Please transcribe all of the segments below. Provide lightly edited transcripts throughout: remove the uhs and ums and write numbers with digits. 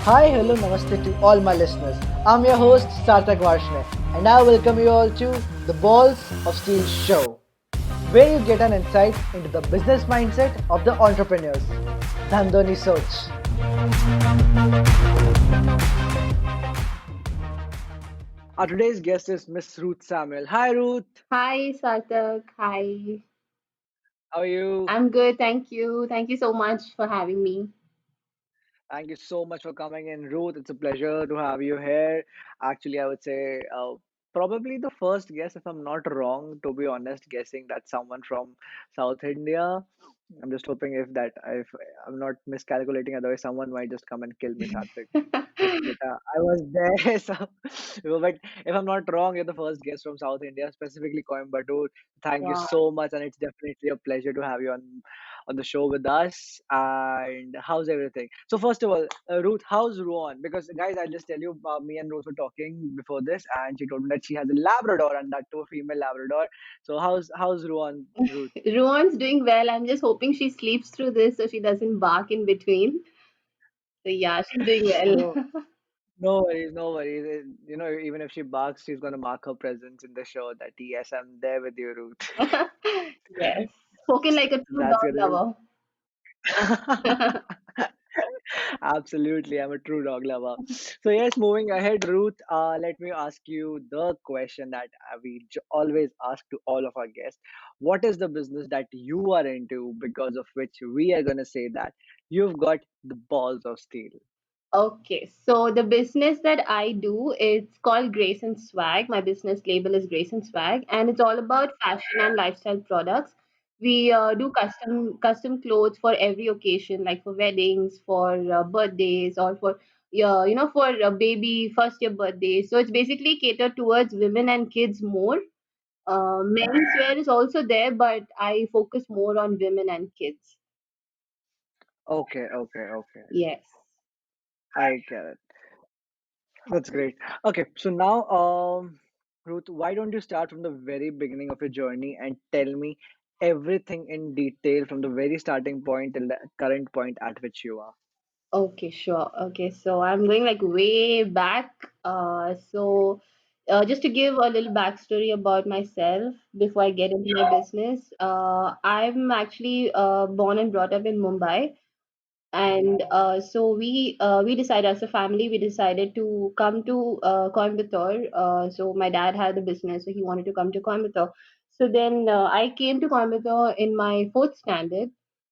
Hi, hello, namaste to all my listeners. I'm your host Sarthak Varshney, and I welcome you all to the Balls of Steel show, where you get an insight into the business mindset of the entrepreneurs. Dhandho Ni Soch. Our today's guest is Miss Ruth Samuel. Hi, Ruth. Hi, Sarthak. Hi. How are you? I'm good. Thank you. Thank you so much for having me. Thank you so much for coming in, Ruth. It's a pleasure to have you here. Actually, I would say probably the first guest, if I'm not wrong, to be honest, guessing that someone from South India. I'm just hoping if I'm not miscalculating, otherwise someone might just come and kill me, Sarthik. But I was there, but if I'm not wrong, you're the first guest from South India, specifically Coimbatore. Thank you Wow. so much, and it's definitely a pleasure to have you on the show with us. And how's everything? So first of all, Ruth, how's Ruan? Because guys, I'll just tell you, me and Ruth were talking before this, and she told me that she has a Labrador, and that too a female Labrador. So how's Ruan, Ruth? Ruan's doing well. I'm just hoping she sleeps through this so she doesn't bark in between. So yeah, she's doing No, well. no worries, no worries. Even if she barks, she's gonna mark her presence in the show that yes, I'm there with you, Ruth. Yes. Spoken like a true That's dog gonna be. lover. Absolutely, I'm a true dog lover. So yes, moving ahead, Ruth, let me ask you the question that always ask to all of our guests. What is the business that you are into because of which we are gonna say that you've got the balls of steel? Okay, so the business that I do, it's called Grace N Swagg. My business label is Grace N Swagg, and it's all about fashion and lifestyle products. We do custom clothes for every occasion, like for weddings, for birthdays, or for for a baby first year birthdays. So it's basically catered towards women and kids more. Men's wear is also there, but I focus more on women and kids. Okay, okay, okay. Yes. I get it. That's great. Okay, so now, Ruth, why don't you start from the very beginning of your journey and tell me everything in detail from the very starting point till the current point at which you are. Okay, sure. Okay, so I'm going like way back. Just to give a little backstory about myself before I get into my business, I'm actually born and brought up in Mumbai, and we decided as a family we decided to come to Coimbatore. So my dad had a business, so he wanted to come to Coimbatore. So then I came to Coimbatore in my fourth standard,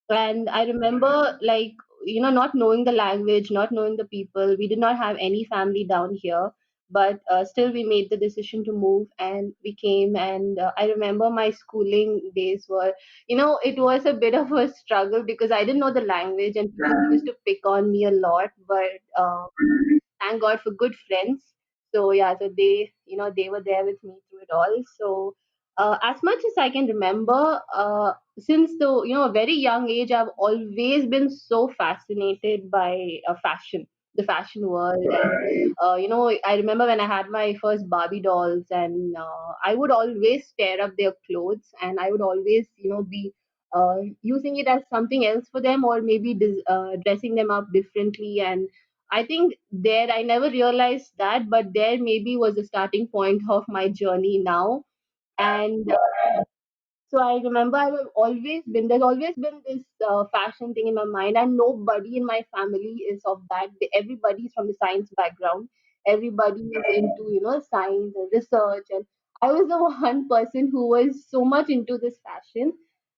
and I remember like not knowing the language, not knowing the people. We did not have any family down here, but still we made the decision to move, and we came. And I remember my schooling days were, it was a bit of a struggle because I didn't know the language and people used to pick on me a lot. But thank God for good friends. So yeah, so they were there with me through it all. So as much as I can remember, since the a very young age, I've always been so fascinated by fashion, the fashion world. And, I remember when I had my first Barbie dolls, and I would always tear up their clothes, and I would always be using it as something else for them, or maybe dressing them up differently. And I think there I never realized that, but there maybe was the starting point of my journey now. And so I remember there's always been this fashion thing in my mind, and nobody in my family is of that. Everybody's from the science background. Everybody is into, science and research. And I was the one person who was so much into this fashion.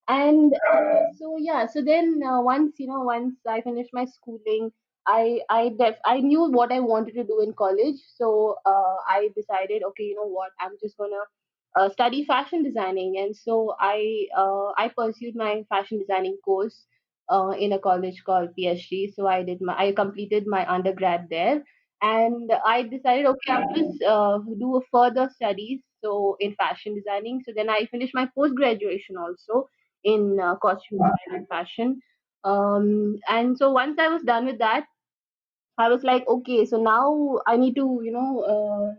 And yeah, so then once I finished my schooling, I knew what I wanted to do in college. So I decided, okay, you know what, I'm just gonna study fashion designing. And so I pursued my fashion designing course in a college called PSG. So I completed my undergrad there, and I decided, okay, I'll just do a further studies so in fashion designing. So then I finished my post graduation also in costume design and fashion. And so once I was done with that, I was like, okay, so now I need to,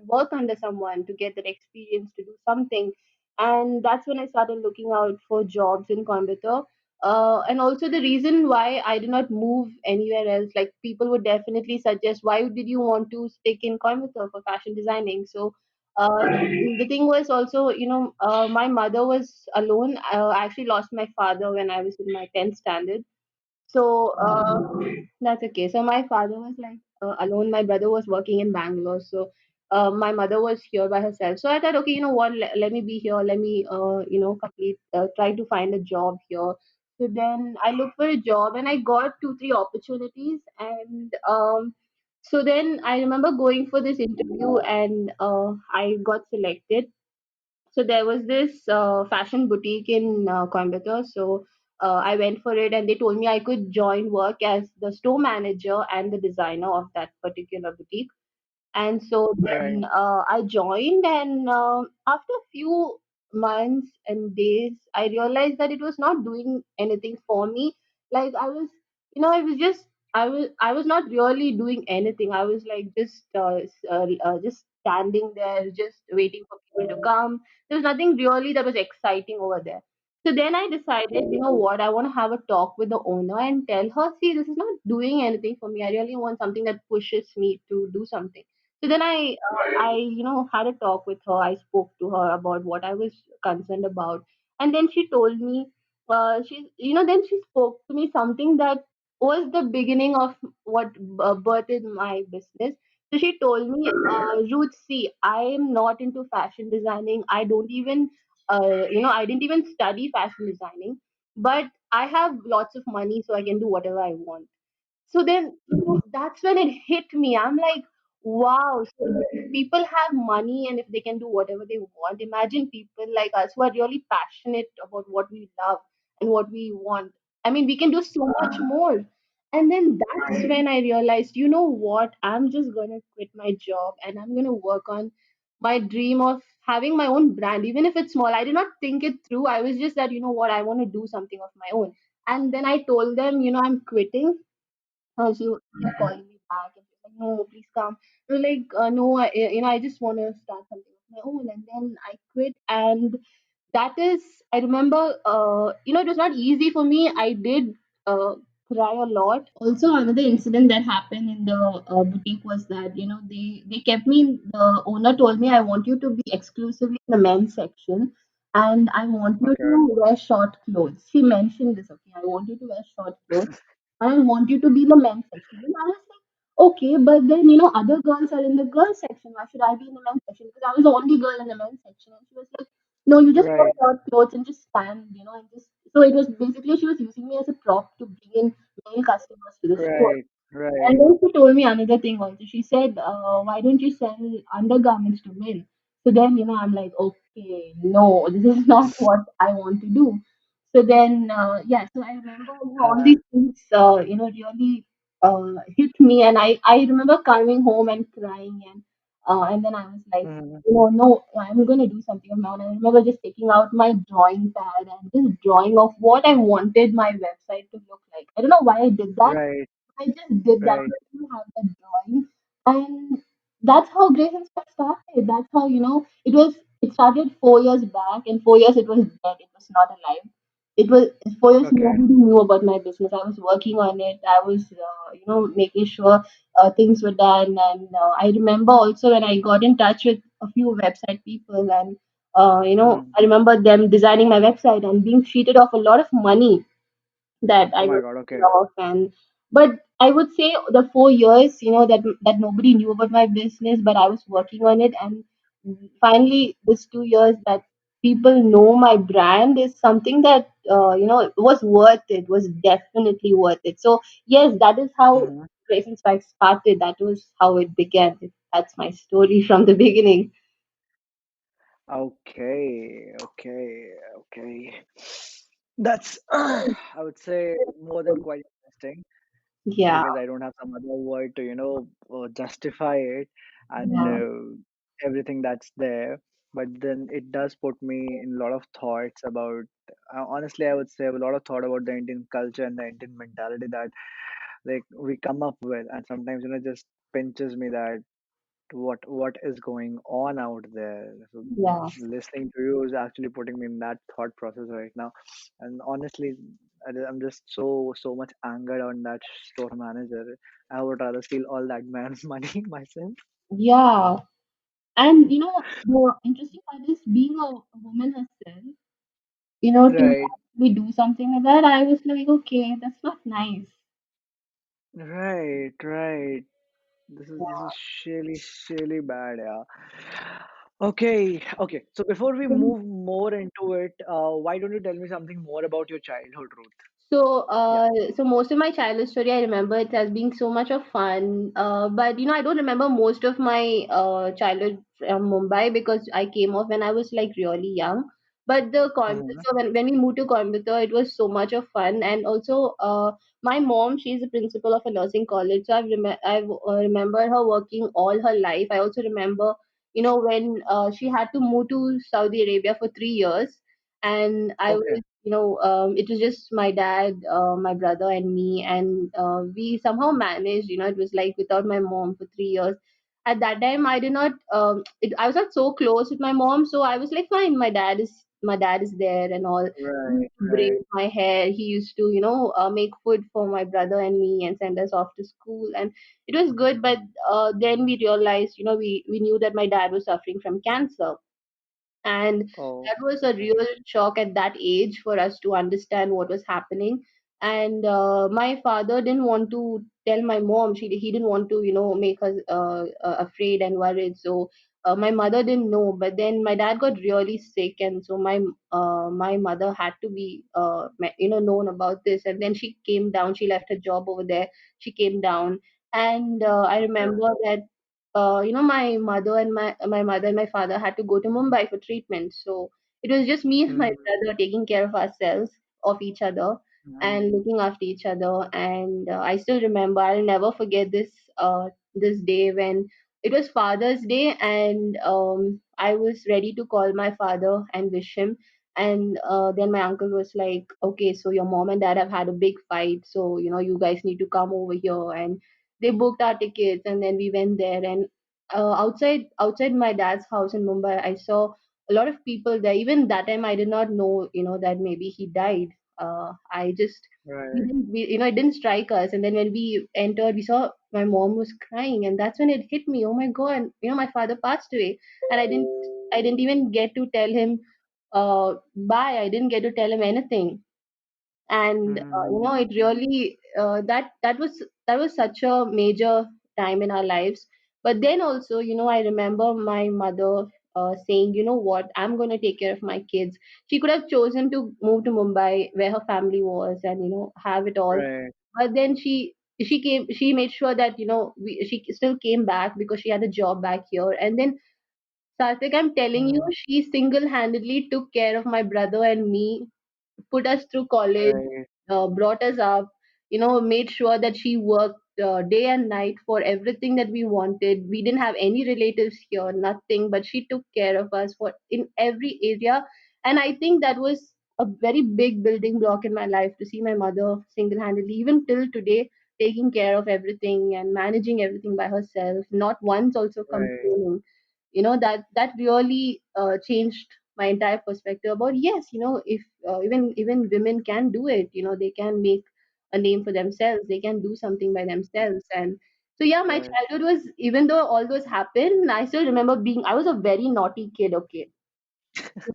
work under someone to get that experience to do something. And that's when I started looking out for jobs in Coimbatore. And also the reason why I did not move anywhere else, like people would definitely suggest, why did you want to stick in Coimbatore for fashion designing? So the thing was also, my mother was alone. I actually lost my father when I was in my 10th standard. So that's okay. So my father was like alone. My brother was working in Bangalore. So my mother was here by herself. So I thought, okay, you know what? Let me be here. Let me, try to find a job here. So then I looked for a job and I got two, three opportunities. And so then I remember going for this interview and I got selected. So there was this fashion boutique in Coimbatore. So I went for it, and they told me I could join work as the store manager and the designer of that particular boutique. And so Right. then I joined, and after a few months and days, I realized that it was not doing anything for me. Like I was, I was just, I was not really doing anything. I was like just standing there, just waiting for people to come. There was nothing really that was exciting over there. So then I decided, you know what, I want to have a talk with the owner and tell her, see, this is not doing anything for me. I really want something that pushes me to do something. So then had a talk with her. I spoke to her about what I was concerned about, and then she told me, then she spoke to me something that was the beginning of what birthed my business. So she told me, Ruth, see, I am not into fashion designing. I don't even, I didn't even study fashion designing, but I have lots of money, so I can do whatever I want. So then, that's when it hit me. I'm like, wow, so if people have money and if they can do whatever they want, imagine people like us who are really passionate about what we love and what we want. I mean, we can do so much more. And then that's when I realized, you know what? I'm just going to quit my job and I'm going to work on my dream of having my own brand, even if it's small. I did not think it through. I was just that, you know what? I want to do something of my own. And then I told them, I'm quitting. She kept calling me back and she was like, no, please come. I was like, no, I just want to start something of my own. And then I quit. And that is, I remember, it was not easy for me. I did cry a lot. Also, another incident that happened in the boutique was that, they kept me, the owner told me, I want you to be exclusively in the men's section. And I want you Okay. to wear short clothes. She mentioned this, okay, I want you to wear short clothes. I want you to be in the men's section. And I was like, okay, but then, other girls are in the girls section. Why should I be in the men's section? Because I was the only girl in the men's section. And she was like, no, you just wear Right. short clothes and just stand, and just. So it was basically she was using me as a prop to bring in male customers to the store. Right. And Right. then she told me another thing also. She said, why don't you sell undergarments to men? So then, I'm like, okay, no, this is not what I want to do. So then, so I remember, all Uh, these things, really hit me. And I remember coming home and crying. And then I was like, mhm. no, I'm going to do something of my own. I remember just taking out my drawing pad and just drawing of what I wanted my website to look like. I don't know why I did that. Right. I just did that. Right. I didn't have that drawing. And that's how Grace and Stuff started. That's how, it started 4 years back. In 4 years, it was dead. It was not alive. It was 4 years, Okay. nobody knew about my business. I was working on it. I was, making sure things were done. And I remember also when I got in touch with a few website people and, Mhm. I remember them designing my website and being cheated of a lot of money that Oh I my was God. thinking Okay. of. And but I would say the 4 years, that nobody knew about my business, but I was working on it, and finally this 2 years that people know my brand is something that was worth it, was definitely worth it. So yes, that is how Mhm. Grace and Spike started. That was how it began. That's my story from the beginning. Okay. Okay. Okay. That's, I would say, more than quite interesting Yeah, because I don't have some other word to, justify it and yeah, everything that's there. But then it does put me in a lot of thoughts about, honestly, I would say a lot of thought about the Indian culture and the Indian mentality that like we come up with, and sometimes just pinches me that what is going on out there. So yeah. listening to you is actually putting me in that thought process right now, and honestly. I'm just so much angered on that store manager. I would rather steal all that man's money myself. Yeah. And the interesting part is being a woman herself, to Right, actually do something like that, I was like, okay, that's not nice. right, right. This is really bad, yeah. Okay, okay. So before we Yeah. move more into it, why don't you tell me something more about your childhood, Ruth? So, Yeah. most of my childhood story, I remember it as being so much of fun. But I don't remember most of my childhood from Mumbai because I came off when I was like really young. But the Mm-hmm. Coimbatore, when we moved to Coimbatore, it was so much of fun. And also, my mom, she's the principal of a nursing college, so I've remembered her working all her life. I also remember, when she had to move to Saudi Arabia for 3 years, and I Okay. was it was just my dad, my brother, and me, and we somehow managed. It was like without my mom for 3 years. At that time, I did not. I was not so close with my mom, so I was like, fine. My dad is there and all. He Right, used to braid right. my hair. He used to, make food for my brother and me and send us off to school, and it was good. But then we realized, we knew that my dad was suffering from cancer, and Oh, that was a okay. real shock at that age for us to understand what was happening. And my father didn't want to tell my mom. He didn't want to make her afraid and worried. So my mother didn't know, but then my dad got really sick, and so my mother had to be known about this. And then she came down. She left her job over there. She came down, and I Okay. remember that my mother and my father had to go to Mumbai for treatment. So it was just me and my Mm-hmm. brother taking care of ourselves, of each other, Mm-hmm. and looking after each other. And I still remember. I'll never forget this day when it was Father's Day, and I was ready to call my father and wish him. And then my uncle was like, "Okay, so your mom and dad have had a big fight, so you guys need to come over here." And they booked our tickets, and then we went there. And outside my dad's house in Mumbai, I saw a lot of people there. Even that time, I did not know, that maybe he died. I just we Right. didn't we, it didn't strike us. And then when we entered, we saw my mom was crying, and that's when it hit me. Oh my god, my father passed away, and I didn't even get to tell him bye. I didn't get to tell him anything. And Mm-hmm. it really that was such a major time in our lives. But then also, I remember my mother saying, what, I'm going to take care of my kids. She could have chosen to move to Mumbai where her family was and have it all. Right. But then she made sure that she still came back because she had a job back here. And then, Sarthak, I'm telling you, Mm-hmm. she single-handedly took care of my brother and me, put us through college, Right. brought us up, made sure that she worked day and night for everything that we wanted. We didn't have any relatives here, nothing, but she took care of us for in every area. And I think that was a very big building block in my life to see my mother single-handedly, even till today, taking care of everything and managing everything by herself, not once also Right. complaining. That really changed my entire perspective about, yes, if even women can do it. They can make a name for themselves, they can do something by themselves. And so yeah, my Right. childhood was, even though all those happened, I still remember being, I was a very naughty kid. Okay, so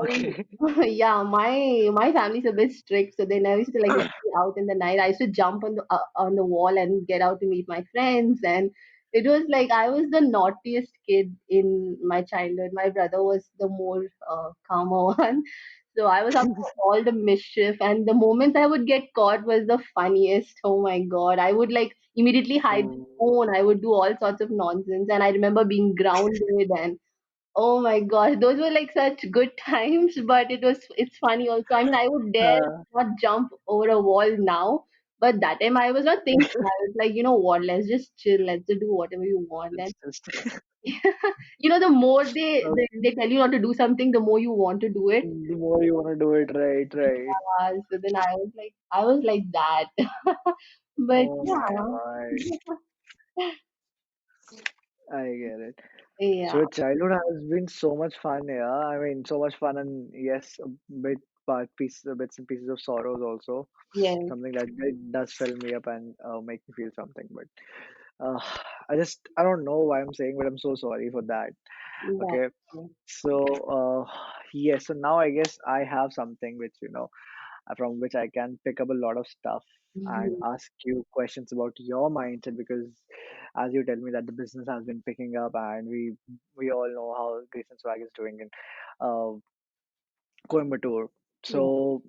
Okay. yeah, my family's a bit strict, so they never used to like let me out in the night. I used to jump on the wall and get out to meet my friends, and it was like I was the naughtiest kid in my childhood. My brother was the more calmer one, so I was up to all the mischief. And the moments I would get caught was the funniest. Oh my god, I would like immediately hide the Oh, phone. I would do all sorts of nonsense, and I remember being grounded. And oh my gosh, those were like such good times, but it's funny also. I mean, I would dare uh, not jump over a wall now, but that time I was not thinking. I was like, you know what, let's just chill, let's just do whatever you want. And it's just the more uh, they tell you not to do something, the more you want to do it. the more you want to do it, right, right. So then I was like that. But Oh my yeah, God, I get it. So yeah. your childhood has been so much fun, yeah. I mean, so much fun, and yes, a bit. pieces, bits and pieces of sorrows also. Yes, Something that does fill me up and make me feel something. But uh, I don't know why I'm saying, but I'm so sorry for that. Okay, that's so yes, so now I guess I have something which from which I can pick up a lot of stuff and true. ask you questions about your mindset, because as you tell me that the business has been picking up, and we all know how Grace and Swag is doing in uh, Coimbatore. Yeah. So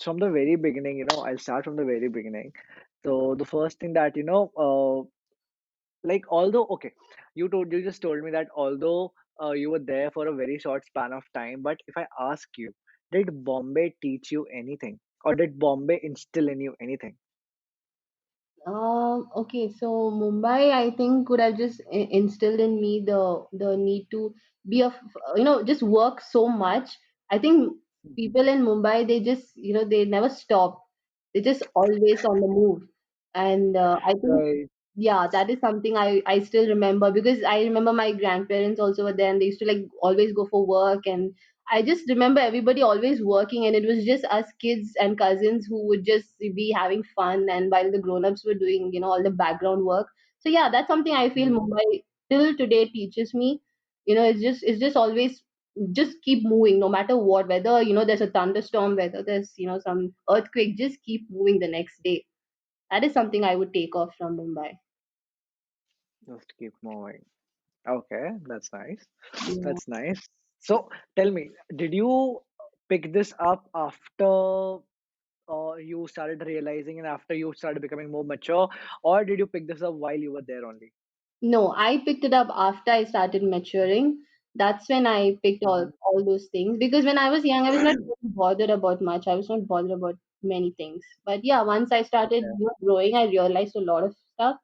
from the very beginning, I'll start from the very beginning. So the first thing that like, although okay, you just told me that although you were there for a very short span of time, but if I ask you, did Bombay teach you anything, or did Bombay instill in you anything? Okay, so Mumbai, I think, could have just instilled in me the need to be just work so much. I think Mhm. people in Mumbai, they just, they never stop. They're just always on the move. And I think, Right. yeah, that is something I still remember, because I remember my grandparents also were there, and they used to like always go for work. And I just remember everybody always working, and it was just us kids and cousins who would just be having fun, and while the grown-ups were doing, all the background work. So yeah, that's something I feel Mhm. Mumbai till today teaches me. It's just always just keep moving no matter what, whether there's a thunderstorm, whether there's some earthquake, just keep moving the next day. That is something I would take off from Mumbai. Just keep moving. Okay, that's nice. Yeah. That's nice. So tell me, did you pick this up after you started realizing and after you started becoming more mature, or did you pick this up while you were there only? No, I picked it up after I started maturing. That's when I picked all, Mhm. all those things. Because when I was young, I was not really bothered about much. I was not bothered about many things. But yeah, once I started Okay. growing, I realized a lot of stuff.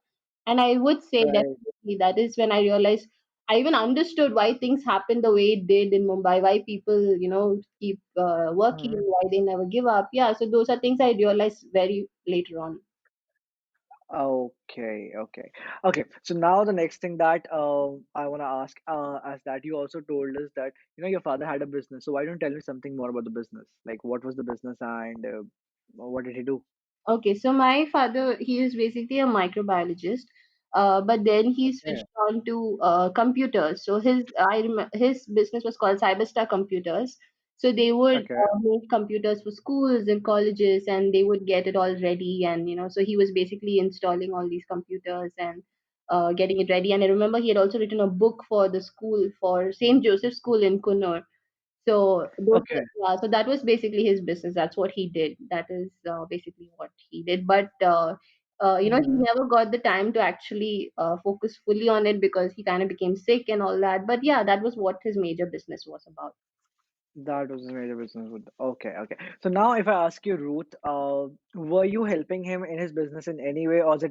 And I would say Right. definitely that is when I realized I even understood why things happened the way it did in Mumbai, why people, keep working, Mhm. why they never give up. Yeah, so those are things I realized very later on. Okay, okay, okay. So now the next thing that I want to ask, as that you also told us that your father had a business. So why don't you tell me something more about the business? Like, what was the business, and what did he do? Okay, so my father, he is basically a microbiologist, but then he Okay, switched on to computers. So his business was called Cyberstar Computers. So they would okay, make computers for schools and colleges, and they would get it all ready. And so he was basically installing all these computers and getting it ready. And I remember he had also written a book for the school, for Saint Joseph School in Kunnur. So okay. so that was basically his business. That's what he did. That is basically what he did. But he Hmm. never got the time to actually focus fully on it, because he kind of became sick and all that. But yeah, that was what his major business was about. That was his major business. Okay, okay. So now, if I ask you, Ruth, were you helping him in his business in any way, or was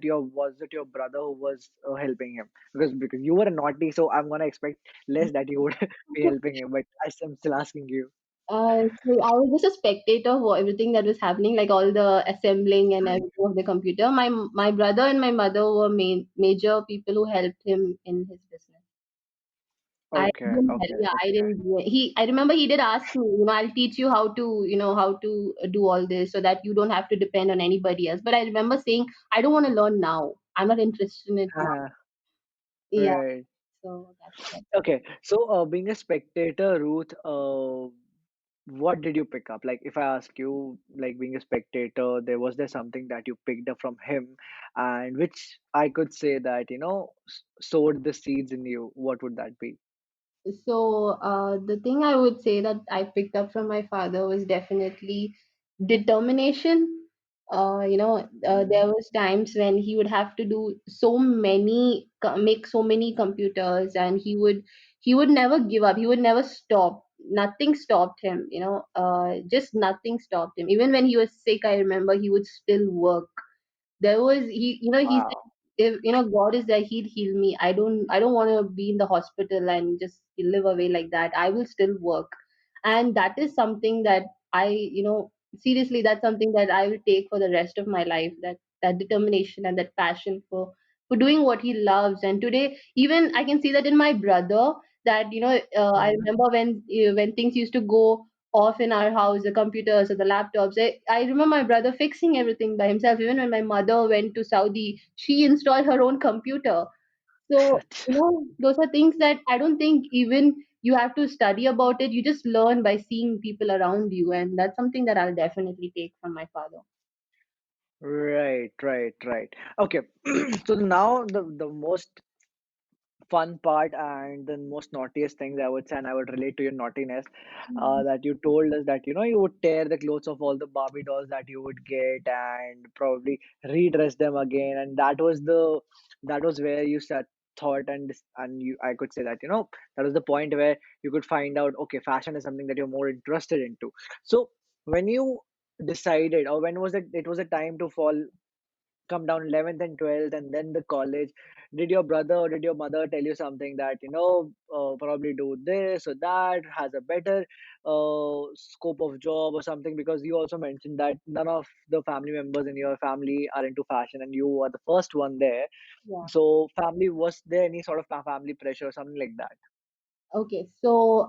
it your brother who was helping him? Because you were a naughty, so I'm gonna expect less that you would be helping him. But I'm still asking you. So I was just a spectator of everything that was happening, like all the assembling and everything of the computer. My brother and my mother were major people who helped him in his business. I Okay, didn't, okay, yeah, I okay. didn't do it. I remember he did ask me, I'll teach you how to do all this so that you don't have to depend on anybody else. But I remember saying, I don't want to learn now. I'm not interested in it now. Yeah, Right. so that's it. Okay. So, being a spectator, Ruth, what did you pick up? Like, if I ask you, like, being a spectator, there something that you picked up from him, and which I could say that, sowed the seeds in you. What would that be? So, the thing I would say that I picked up from my father was definitely determination. Hmm. There was times when he would have to do make so many computers, and he would never give up. He would never stop. Nothing stopped him. Just nothing stopped him. Even when he was sick, I remember he would still work. There was he said, Wow. if God is there, he'd heal me. I don't want to be in the hospital and just live away like that. I will still work. And that is something that I seriously, that's something that I will take for the rest of my life, that determination and that passion for doing what he loves. And today, even I can see that in my brother, that I Hmm. remember when things used to go off in our house, the computers or the laptops. I remember my brother fixing everything by himself. Even when my mother went to Saudi, she installed her own computer. So, those are things that I don't think even you have to study about it. You just learn by seeing people around you. And that's something that I'll definitely take from my father. Right, right, right. Okay. So now the most fun part and the most naughtiest things I would say, and I would relate to your naughtiness, Mm. that you told us that you would tear the clothes of all the Barbie dolls that you would get and probably redress them again, and that was where you said thought and you I could say that that was the point where you could find out, okay, fashion is something that you're more interested into. So when you decided, or when was it was a time to fall come down 11th and 12th and then the college, did your brother or did your mother tell you something that probably do this or that has a better scope of job or something? Because you also mentioned that none of the family members in your family are into fashion and you are the first one there. Yeah. So family, was there any sort of family pressure or something like that? Okay, so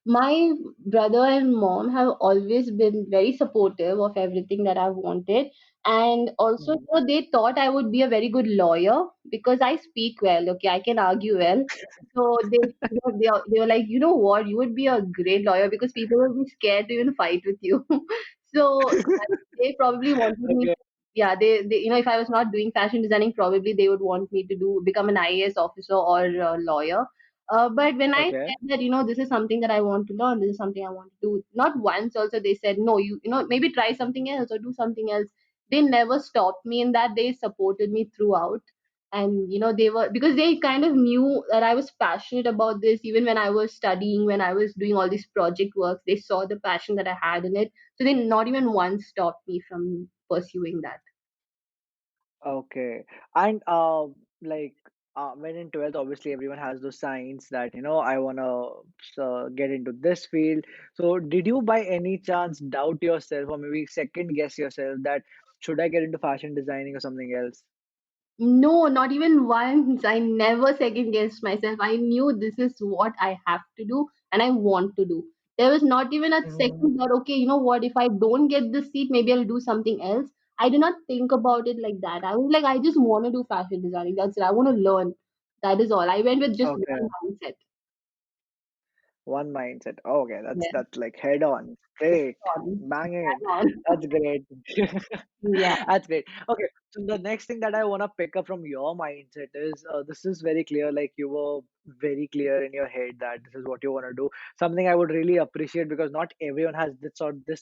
my brother and mom have always been very supportive of everything that I've wanted, and also, Mhm. they thought I would be a very good lawyer because I speak well. Okay, I can argue well. So they were like, you know what, you would be a great lawyer because people will be scared to even fight with you. So they probably wanted me. Okay, Yeah, they if I was not doing fashion designing, probably they would want me to become an IAS officer or a lawyer. But when I okay, said that, this is something that I want to learn, this is something I want to do, not once also they said, no, maybe try something else or do something else. They never stopped me in that. They supported me throughout. And, they were, because they kind of knew that I was passionate about this, even when I was studying, when I was doing all these project works, they saw the passion that I had in it. So they not even once stopped me from pursuing that. okay. And like when in 12th, obviously everyone has those signs that I want to get into this field. So did you by any chance doubt yourself or maybe second guess yourself that should I get into fashion designing or something else? No, not even once. I never second guessed myself. I knew this is what I have to do and I want to do. There was not even a Mhm. second thought, okay, you know what, if I don't get this seat, maybe I'll do something else. I did not think about it like that. I was like, I just want to do fashion designing. That's it. I want to learn. That is all. I went with just one Okay. mindset. One mindset. Okay, Yeah. that's like head on, straight, On. banging it. On. That's great. Yeah. That's great. Okay, so the next thing that I want to pick up from your mindset is this is very clear. Like you were very clear in your head that this is what you want to do. Something I would really appreciate because not everyone has this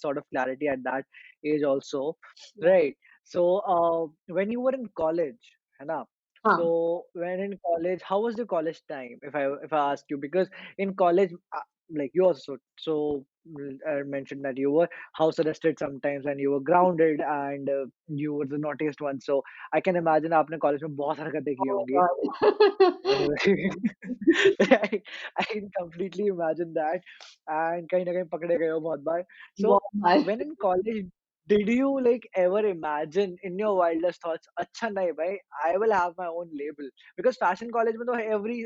sort of clarity at that age also, Yeah. right? So when you were in college, है ना? Huh. So when in college, how was your college time? If I ask you, because in college, like you also mentioned that you were house arrested sometimes and you were grounded and you were the naughtiest one. So I can imagine आपने college में बहुत हरकतें की Oh होंगी. my God. I, I can completely imagine that. And कहीं ना कहीं पकड़े गए हो बहुत बार. So बहुत बार. when in college, did you like ever imagine in your wildest thoughts, अच्छा नहीं भाई, I will have my own label? Because fashion college में तो every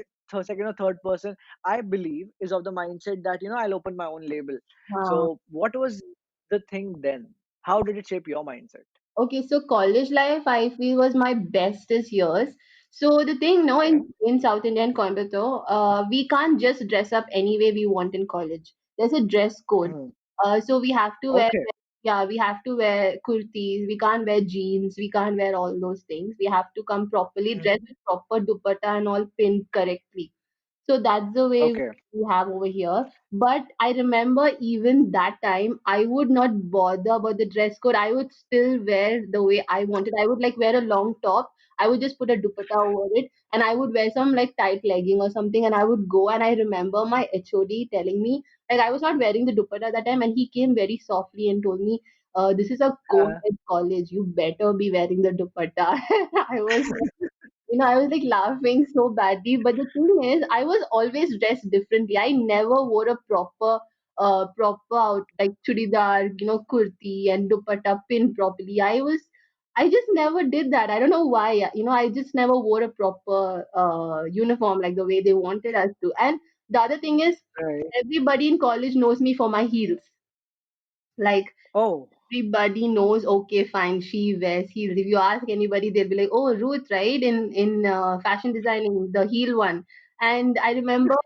second or third person I believe is of the mindset that I'll open my own label. हाँ. So what was the thing then? How did it shape your mindset? Okay, so college life I feel was my bestest years. So the thing, no, Okay. in South India and Coimbatore, we can't just dress up any way we want in college. There's a dress code. Mhm. So we have to wear, Okay. yeah, we have to wear kurtis. We can't wear jeans. We can't wear all those things. We have to come properly dressed Mhm. with proper dupatta and all pinned correctly. So that's the way Okay. we have over here. But I remember even that time, I would not bother about the dress code. I would still wear the way I wanted. I would like wear a long top. I would just put a dupatta over it and I would wear some like tight legging or something and I would go and I remember my HOD telling me, like I was not wearing the dupatta that time and he came very softly and told me, this is a Uh, co-ed college. You better be wearing the dupatta. I was I was like laughing so badly. But the thing is, I was always dressed differently. I never wore a proper out like chudidar, kurti and dupatta pin properly. I just never did that. I don't know why. I just never wore a proper uniform like the way they wanted us to. And The other thing is, Right. everybody in college knows me for my heels. Like, Oh, everybody knows, okay, fine, she wears heels. If you ask anybody, they'll be like, oh, Ruth, right? In fashion designing, the heel one. And I remember,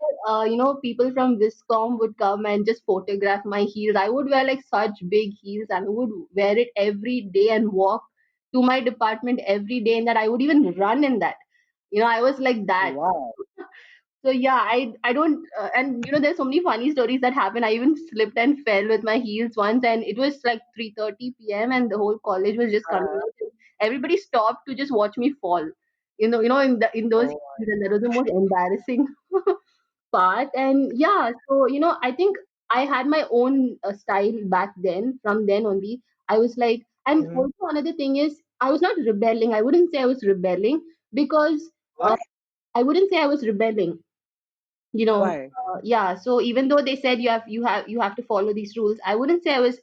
people from Viscom would come and just photograph my heels. I would wear like such big heels and would wear it every day and walk to my department every day, and that I would even run in that. I was like that. wow. So yeah, I don't and there's so many funny stories that happen. I even slipped and fell with my heels once, and it was like 3:30 p.m. and the whole college was just coming Uh, out. And everybody stopped to just watch me fall. In those oh, heels, and that was the most embarrassing part. And yeah, so I think I had my own style back then. From then only, I was like, and mhm. also another thing is, I was not rebelling. I wouldn't say I was rebelling because Why? I wouldn't say I was rebelling Why? yeah, so even though they said you have to follow these rules, I wouldn't say I was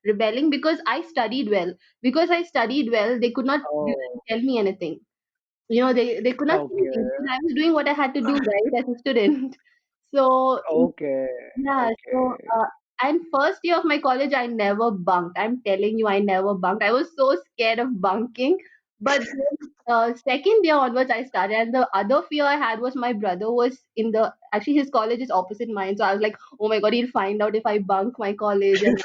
rebelling because I studied well. Because I studied well, they could not Oh, tell me anything. They could not say anything okay. because I was doing what I had to do, right, as a student. So Okay. yeah, so Okay. and first year of my college, I never bunked. I'm telling you, I never bunked. I was so scared of bunking. But then, second year onwards, I started. And the other fear I had was my brother was in the actually his college is opposite mine. So I was like, oh my god, he'll find out if I bunk my college. And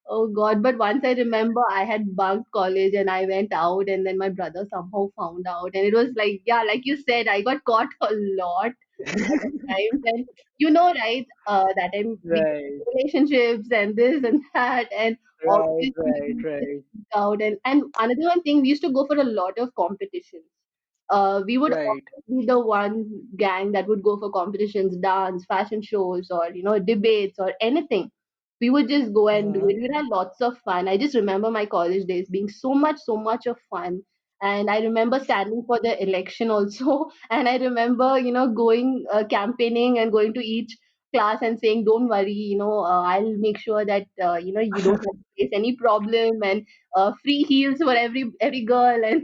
oh god, but once I remember I had bunked college and I went out, and then my brother somehow found out. And it was like, yeah, like you said, I got caught a lot times. And right, that time we get Right. into relationships and this and that, and Right. obviously Right. we just Right. freak out. And another one thing, we used to go for a lot of competitions. We would Right. always be the one gang that would go for competitions, dance, fashion shows, or debates or anything. We would just go and do Mhm. it. We had lots of fun. I just remember my college days being so much of fun. And I remember standing for the election also. And I remember, going campaigning and going to each class and saying, "Don't worry, I'll make sure that you don't have to face any problem, and free heels for every girl." And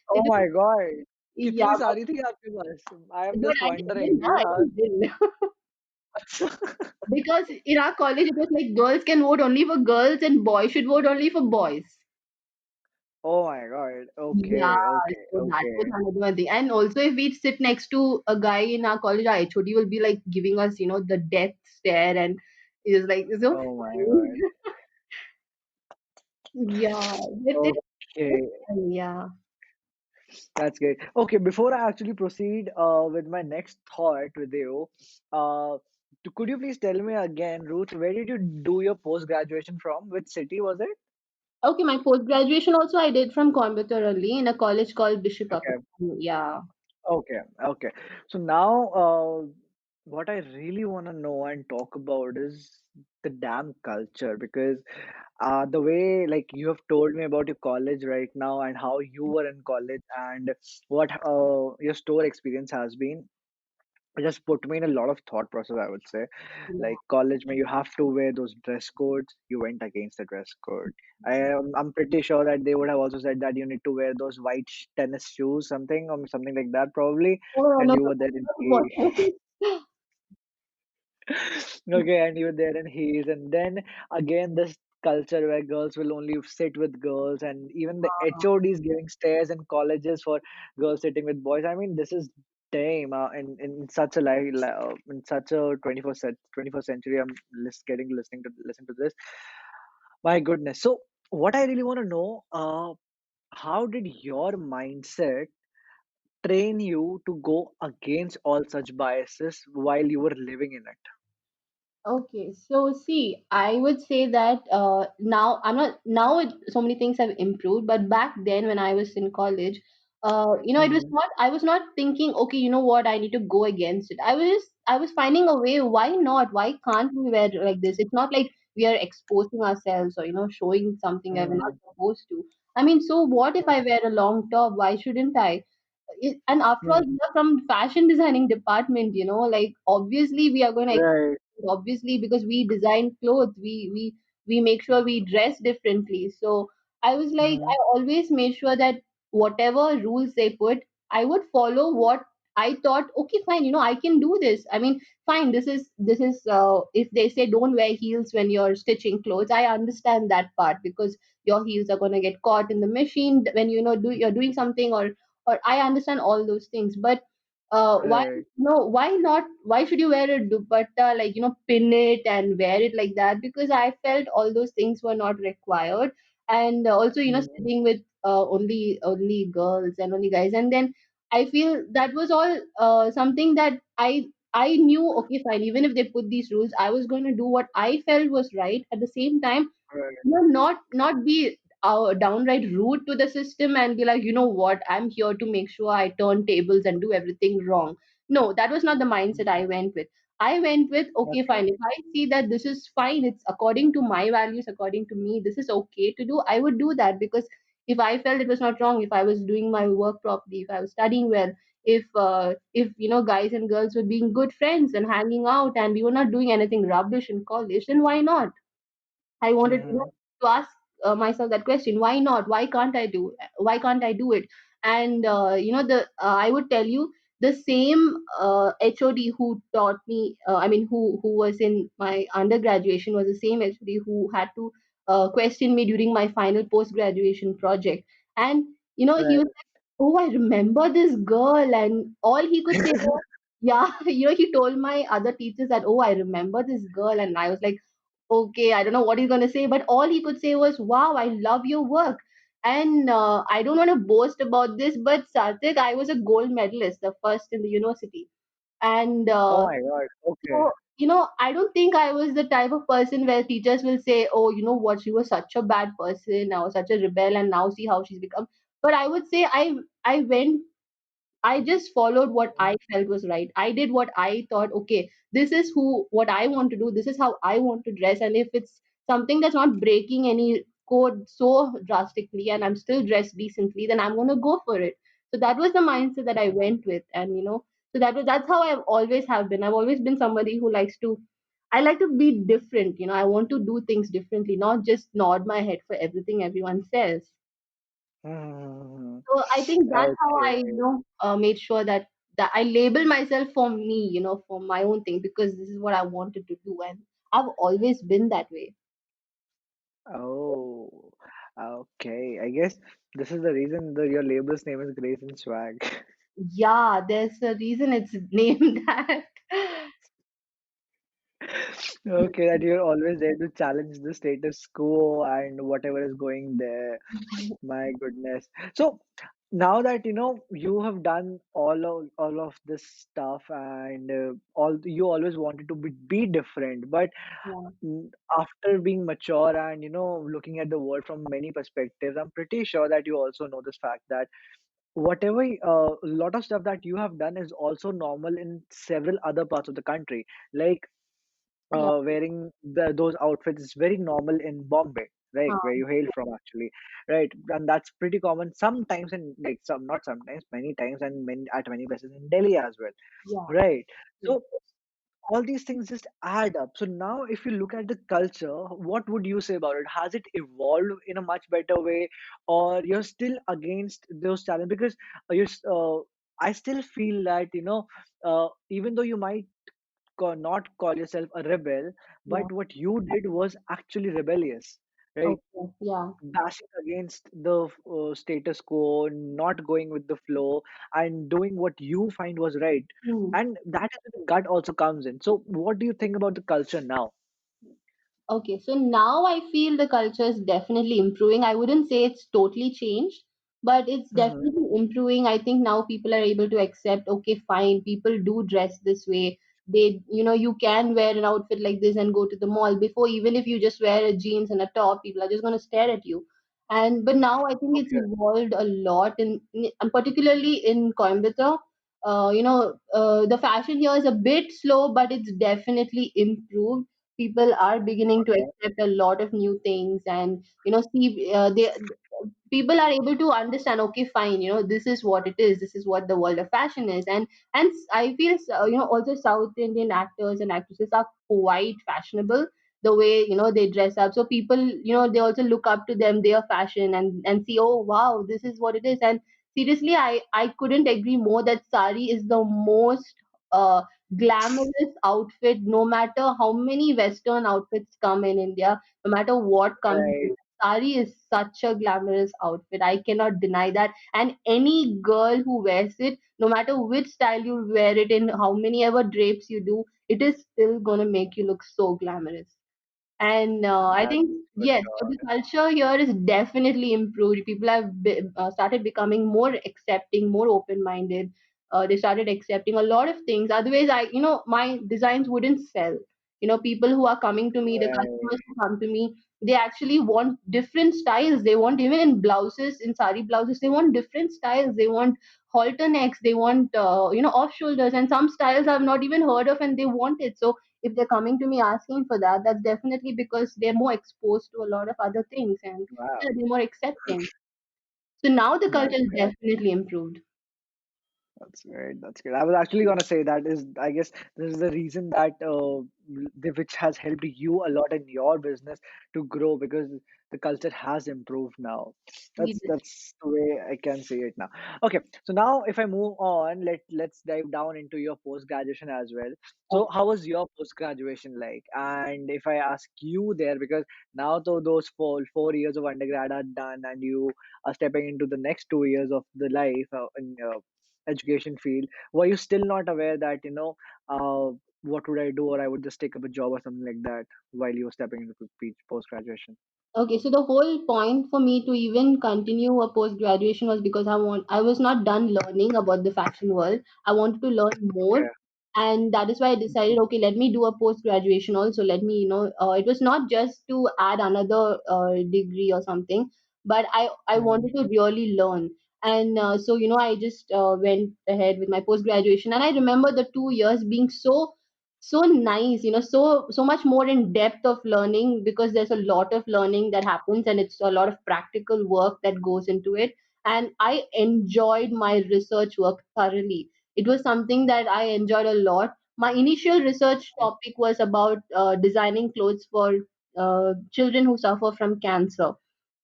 Oh it my was, God. yeah, कितनी सारी थी आपके पास? I am but just I didn't win. wondering. Do Nah, you I have? didn't win. Because in our college it was like girls can vote only for girls and boys should vote only for boys. Oh my God. Yeah, Okay. Okay. so that Okay. was another one thing. And also, if we sit next to a guy in our college, our HOD will be like giving us, the death stare, and it's like so Oh my funny. God. Yeah, it's Okay. funny, yeah. That's great. Okay, before I actually proceed with my next thought with you, could you please tell me again, Ruth, where did you do your post graduation from? Which city was it? Okay, my post graduation also I did from Coimbatore only in a college called Bishop Okay, Akash. Yeah. okay, okay. So now, what I really want to know and talk about is the damn culture because the way like you have told me about your college right now and how you were in college and what your store experience has been. It just put me in a lot of thought process, I would say. Yeah. Like college, may you have to wear those dress codes. You went against the dress code. I'm pretty sure that they would have also said that you need to wear those white tennis shoes, something or something like that, probably. Oh, And no, you no, were there in that's heels. important. Okay, and you were there in heels, and then again this culture where girls will only sit with girls, and even the HODs giving stares in colleges for girls sitting with boys. I mean, this is damn in such a in such a 21st century. I'm getting listening to listen to this. My goodness. So what I really want to know, how did your mindset train you to go against all such biases while you were living in it? Okay, so see, I would say that now I'm not now so many things have improved, but back then when I was in college, it was Hmm. not. I was not thinking, okay, you know what, I need to go against it. I was finding a way. Why not? Why can't we wear like this? It's not like we are exposing ourselves or showing something that we're not Hmm. supposed to. I mean, so what if I wear a long top? Why shouldn't I? And after all, we Hmm. are from fashion designing department. Like obviously we are going to Right. obviously because we design clothes, we make sure we dress differently. So I was like, I Mhm. always made sure that whatever rules they put, I would follow what I thought, okay, fine, I can do this. I mean, fine, this is if they say don't wear heels when you're stitching clothes, I understand that part, because your heels are going to get caught in the machine when you're doing something, or I understand all those things. But why Right. no why not, why should you wear a dupatta, like, pin it and wear it like that? Because I felt all those things were not required. And also, Mhm. sitting with only girls and only guys, and then I feel that was all something that I knew, okay, fine, even if they put these rules, I was going to do what I felt was right. At the same time, Right. not be downright rude to the system and be like, what, I'm here to make sure I turn tables and do everything wrong. No, that was not the mindset I went with. I went with, okay, Okay. fine, if I see that this is fine, it's according to my values, according to me, this is okay to do, I would do that. Because if I felt it was not wrong, if I was doing my work properly, if I was studying well, if guys and girls were being good friends and hanging out, and we were not doing anything rubbish in college, then why not? I wanted Mhm. to ask myself that question. Why not? Why can't I do? Why can't I do it? And the I would tell you, the same HOD who taught me. I mean, who was in my undergraduation was the same HOD who had to question me during my final post graduation project. And he was Right. like, "Oh, I remember this girl," and all he could say was, "Yeah." He told my other teachers that, "Oh, I remember this girl," and I was like, okay, I don't know what he's going to say, but all he could say was, wow, I love your work. And I don't want to boast about this, but Sarthak, I was a gold medalist, the first in the university. And Oh my God. Okay. so, I don't think I was the type of person where teachers will say, oh, you know what, she was such a bad person, now such a rebel, and now see how she's become. But I would say I went I just followed what I felt was right. I did what I thought, okay, this is what I want to do. This is how I want to dress. And if it's something that's not breaking any code so drastically and I'm still dressed decently, then I'm going to go for it. So that was the mindset that I went with. And, so that's how I've always have been. I've always been somebody who I like to be different. I want to do things differently, not just nod my head for everything everyone says. Mhm. So I think that's how I, Okay. made sure that I label myself for me, for my own thing, because this is what I wanted to do, and I've always been that way. Oh. Okay. I guess this is the reason your label's name is Grace N Swagg. Yeah, there's a reason it's named that. Okay, that you're always there to challenge the status quo and whatever is going there. My goodness. So now that you have done all of this stuff and all you always wanted to be different, but Yeah, after being mature and looking at the world from many perspectives, I'm pretty sure that you also know this fact that whatever a lot of stuff that you have done is also normal in several other parts of the country. Like yeah, wearing those outfits is very normal in Bombay, right? Where you hail from, actually, right? And that's pretty common sometimes, in like some, not sometimes, many times, and many places in Delhi as well, yeah, right? yeah. So all these things just add up. So now, if you look at the culture, what would you say about it? Has it evolved in a much better way, or you're still against those challenges? Because I still feel that even though you might not call yourself a rebel, Yeah. but what you did was actually rebellious, right? Okay. Yeah. Bashing against the status quo, not going with the flow, and doing what you find was right. Hmm. And that is where the gut also comes in. So, what do you think about the culture now? Okay, so now I feel the culture is definitely improving. I wouldn't say it's totally changed, but it's Hmm. definitely improving. I think now people are able to accept, okay, fine, people do dress this way. You can wear an outfit like this and go to the mall. Before, even if you just wear a jeans and a top, people are just going to stare at you. But now I think it's Okay. evolved a lot, and particularly in Coimbatore. The fashion here is a bit slow, but it's definitely improved. People are beginning to Okay. accept a lot of new things, and see, they people are able to understand, okay, fine, this is what it is, this is what the world of fashion is. And I feel, also South Indian actors and actresses are quite fashionable, the way they dress up. So people, they also look up to them, their fashion, and see, oh wow, this is what it is. And seriously, I couldn't agree more that sari is the most uh, glamorous outfit. No matter how many Western outfits come in India, no matter what comes in, Right. sari is such a glamorous outfit. I cannot deny that. And any girl who wears it, no matter which style you wear it in, how many ever drapes you do, it is still gonna make you look so glamorous. And I That's think, for yes, so the sure. culture here is definitely improved. People have started becoming more accepting, more open minded. They started accepting a lot of things. Otherwise, my designs wouldn't sell. People who are coming to me, the Right. customers who come to me, they actually want different styles. They want, even in blouses, in sari blouses, they want different styles. They want halter necks, they want off shoulders, and some styles I've not even heard of, and they want it. So if they're coming to me asking for that, that's definitely because they're more exposed to a lot of other things, and Wow. yeah, they're more accepting. So now the culture That's is great. definitely improved. That's great. That's great. I was actually gonna say that is, I guess, this is the reason that which has helped you a lot in your business to grow, because the culture has improved now. We That's the way I can see it now. Okay, so now if I move on, let's dive down into your post graduation as well. So how was your post graduation like? And if I ask you there, because now though those four years of undergrad are done and you are stepping into the next 2 years of the life in education field, were you still not aware that what would I do, or I would just take up a job or something like that while you were stepping into post graduation? Okay, so the whole point for me to even continue a post graduation was because I was not done learning about the fashion world. I wanted to learn more, Okay. and that is why I decided, okay, let me do a post graduation also. Let me, it was not just to add another degree or something, but I Mhm. wanted to really learn. And so I just went ahead with my post graduation, and I remember the 2 years being so nice, so much more in depth of learning, because there's a lot of learning that happens, and it's a lot of practical work that goes into it. And I enjoyed my research work thoroughly. It was something that I enjoyed a lot. My initial research topic was about designing clothes for children who suffer from cancer,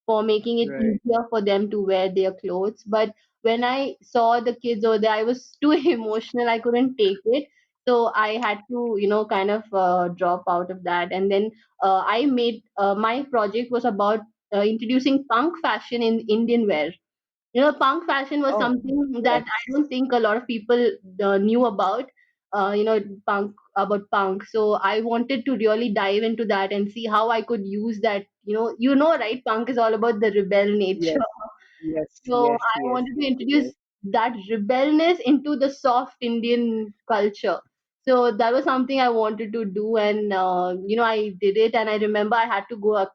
for making it Right. easier for them to wear their clothes. But when I saw the kids over there, I was too emotional. I couldn't take it. So I had to, kind of drop out of that. And then I made my project was about introducing punk fashion in Indian wear. Punk fashion was Oh, something that I yes. don't think a lot of people knew about. Punk about punk. So I wanted to really dive into that and see how I could use that. Right? Punk is all about the rebel nature. Yes. Yes. So Yes. I Yes. wanted to Yes. Yes. introduce that rebelness into the soft Indian culture. So that was something I wanted to do, and I did it. And I remember I had to go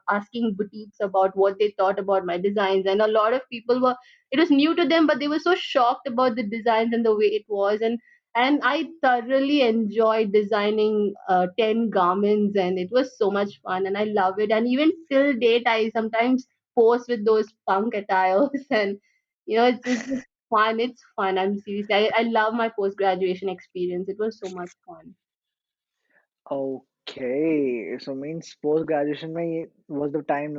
asking boutiques about what they thought about my designs, and a lot of people were. It was new to them, but they were so shocked about the designs and the way it was, and I thoroughly enjoyed designing 10 garments, and it was so much fun, and I love it. And even till date, I sometimes post with those punk attires and it's just fun. It's fun. I'm serious. I love my post graduation experience. It was so much fun. Okay. So means post graduation was the time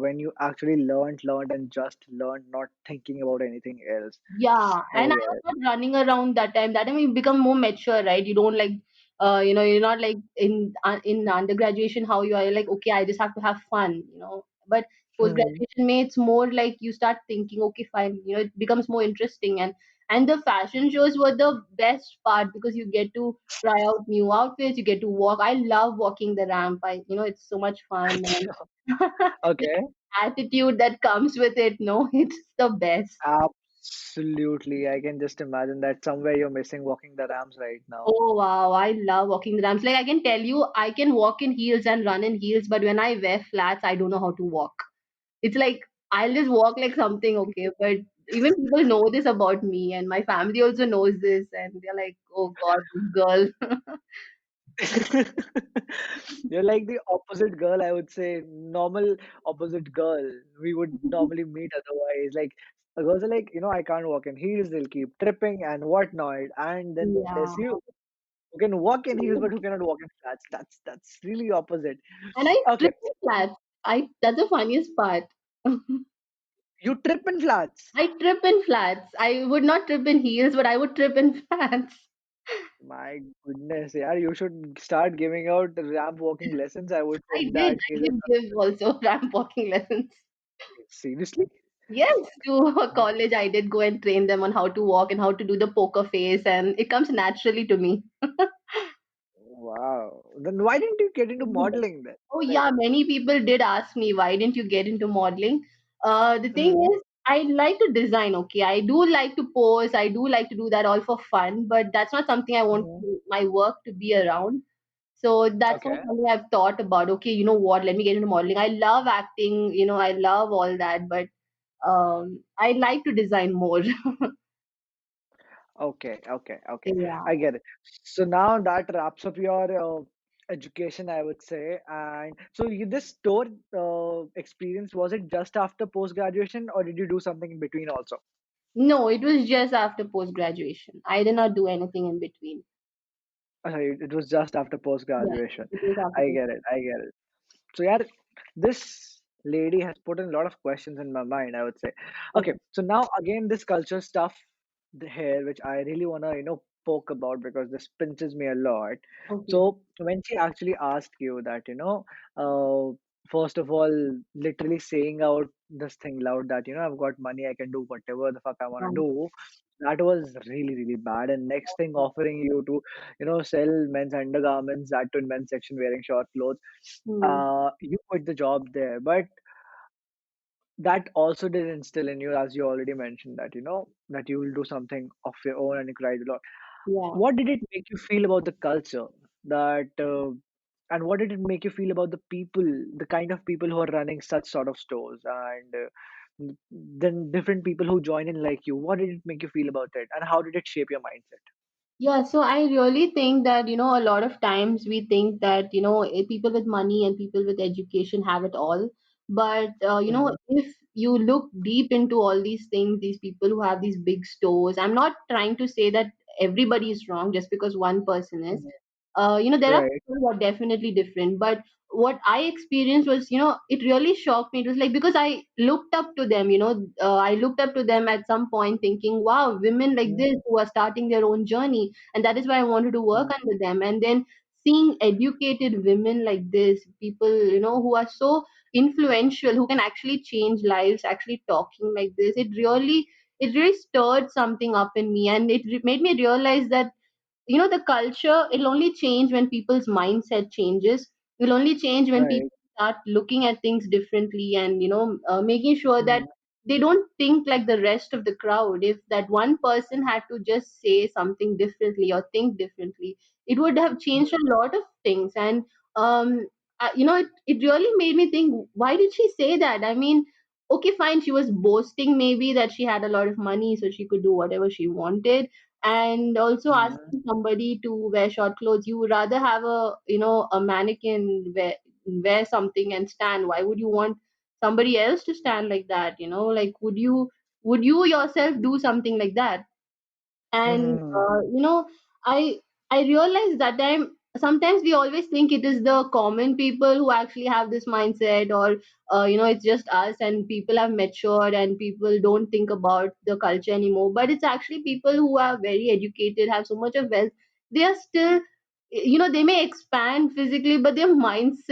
when you actually learned and just learned, not thinking about anything else. Yeah, and I Oh was yes. not running around that time. That time you become more mature, right? You don't like, you're not like in undergraduation how you are like, okay, I just have to have fun. But post Hmm. graduation, may it's more like you start thinking, okay, fine, it becomes more interesting, and the fashion shows were the best part because you get to try out new outfits, you get to walk. I love walking the ramp. It's so much fun, and the Okay. attitude that comes with it. No, it's the best. Absolutely. I can just imagine that somewhere you're missing walking the ramps right now. Oh wow, I love walking the ramps. Like I can tell you, I can walk in heels and run in heels, but when I wear flats, I don't know how to walk. It's like I'll just walk like something, okay. But even people know this about me, and my family also knows this, and they're like, "Oh God, this girl." You're like the opposite girl, I would say, normal opposite girl we would normally meet otherwise. Like, the girls are like, I can't walk in heels, they'll keep tripping and whatnot. And then there's Yeah, you who can walk in heels but who cannot walk in flats. That's really opposite. and I Okay. trip in flats. I That's the funniest part. You trip in flats. I trip in flats. I would not trip in heels, but I would trip in flats. My goodness, yeah, you should start giving out ramp walking lessons. I would say in that I case. did give also ramp walking lessons. Seriously? Yes, to college, I did go and train them on how to walk and how to do the poker face, and it comes naturally to me. Wow. Then why didn't you get into modeling then? Oh Like, yeah, many people did ask me why didn't you get into modeling. The thing hmm is, I like to design. Okay, I do like to pose. I do like to do that all for fun, but that's not something I want hmm my work to be around. So that's not okay. something I've thought about. Okay, you know what? Let me get into modeling. I love acting. You know, I love all that, but I like to design more. Okay. Yeah. I get it. So now that wraps up your education, I would say. And so this store experience, was it just after post graduation or did you do something in between also? No, it was just after post graduation. I did not do anything in between. It was just after post Yeah, graduation. it was after I post. get it. I get it. So yeah, this lady has put in a lot of questions in my mind, I would say. Okay, Okay. so now again this culture stuff here, which I really wanna, poke about because this pinches me a lot. Okay. So when she actually asked you that, first of all, literally saying out this thing loud that, I've got money, I can do whatever the fuck I wanna Um, do. That was really, really bad. And next thing offering you to, sell men's undergarments, that to in men's section wearing short clothes, hmm. you quit the job there, but that also did instill in you, as you already mentioned, that that you will do something of your own and you cried a lot. Yeah. What did it make you feel about the culture that, and what did it make you feel about the people, the kind of people who are running such sort of stores, and then different people who join in like you? What did it make you feel about it, and how did it shape your mindset? Yeah, so I really think that, a lot of times we think that, people with money and people with education have it all. But, Hmm if you look deep into all these things, these people who have these big stores, I'm not trying to say that everybody is wrong just because one person is. hmm There are Right. people who are definitely different, but what I experienced was, it really shocked me. It was like because I looked up to them, I looked up to them at some point thinking, wow, women like hmm this who are starting their own journey, and that is why I wanted to work hmm under them. And then seeing educated women like this, people, who are so influential, who can actually change lives, actually talking like this, it really stirred something up in me, and made me realize that the culture, it'll only change when people's mindset changes. It'll only change when Right. people start looking at things differently, and making sure that hmm they don't think like the rest of the crowd. If that one person had to just say something differently or think differently, it would have changed a lot of things. And um it really made me think, why did she say that? I mean, okay, fine, she was boasting maybe that she had a lot of money so she could do whatever she wanted, and also hmm asking somebody to wear short clothes. You would rather have a mannequin wear something and stand. Why would you want somebody else to stand like that? Like, would you yourself do something like that? And hmm I realized that time sometimes we always think it is the common people who actually have this mindset, or it's just us, and people have matured and people don't think about the culture anymore. But it's actually people who are very educated, have so much of wealth. They are still, they may expand physically, but their minds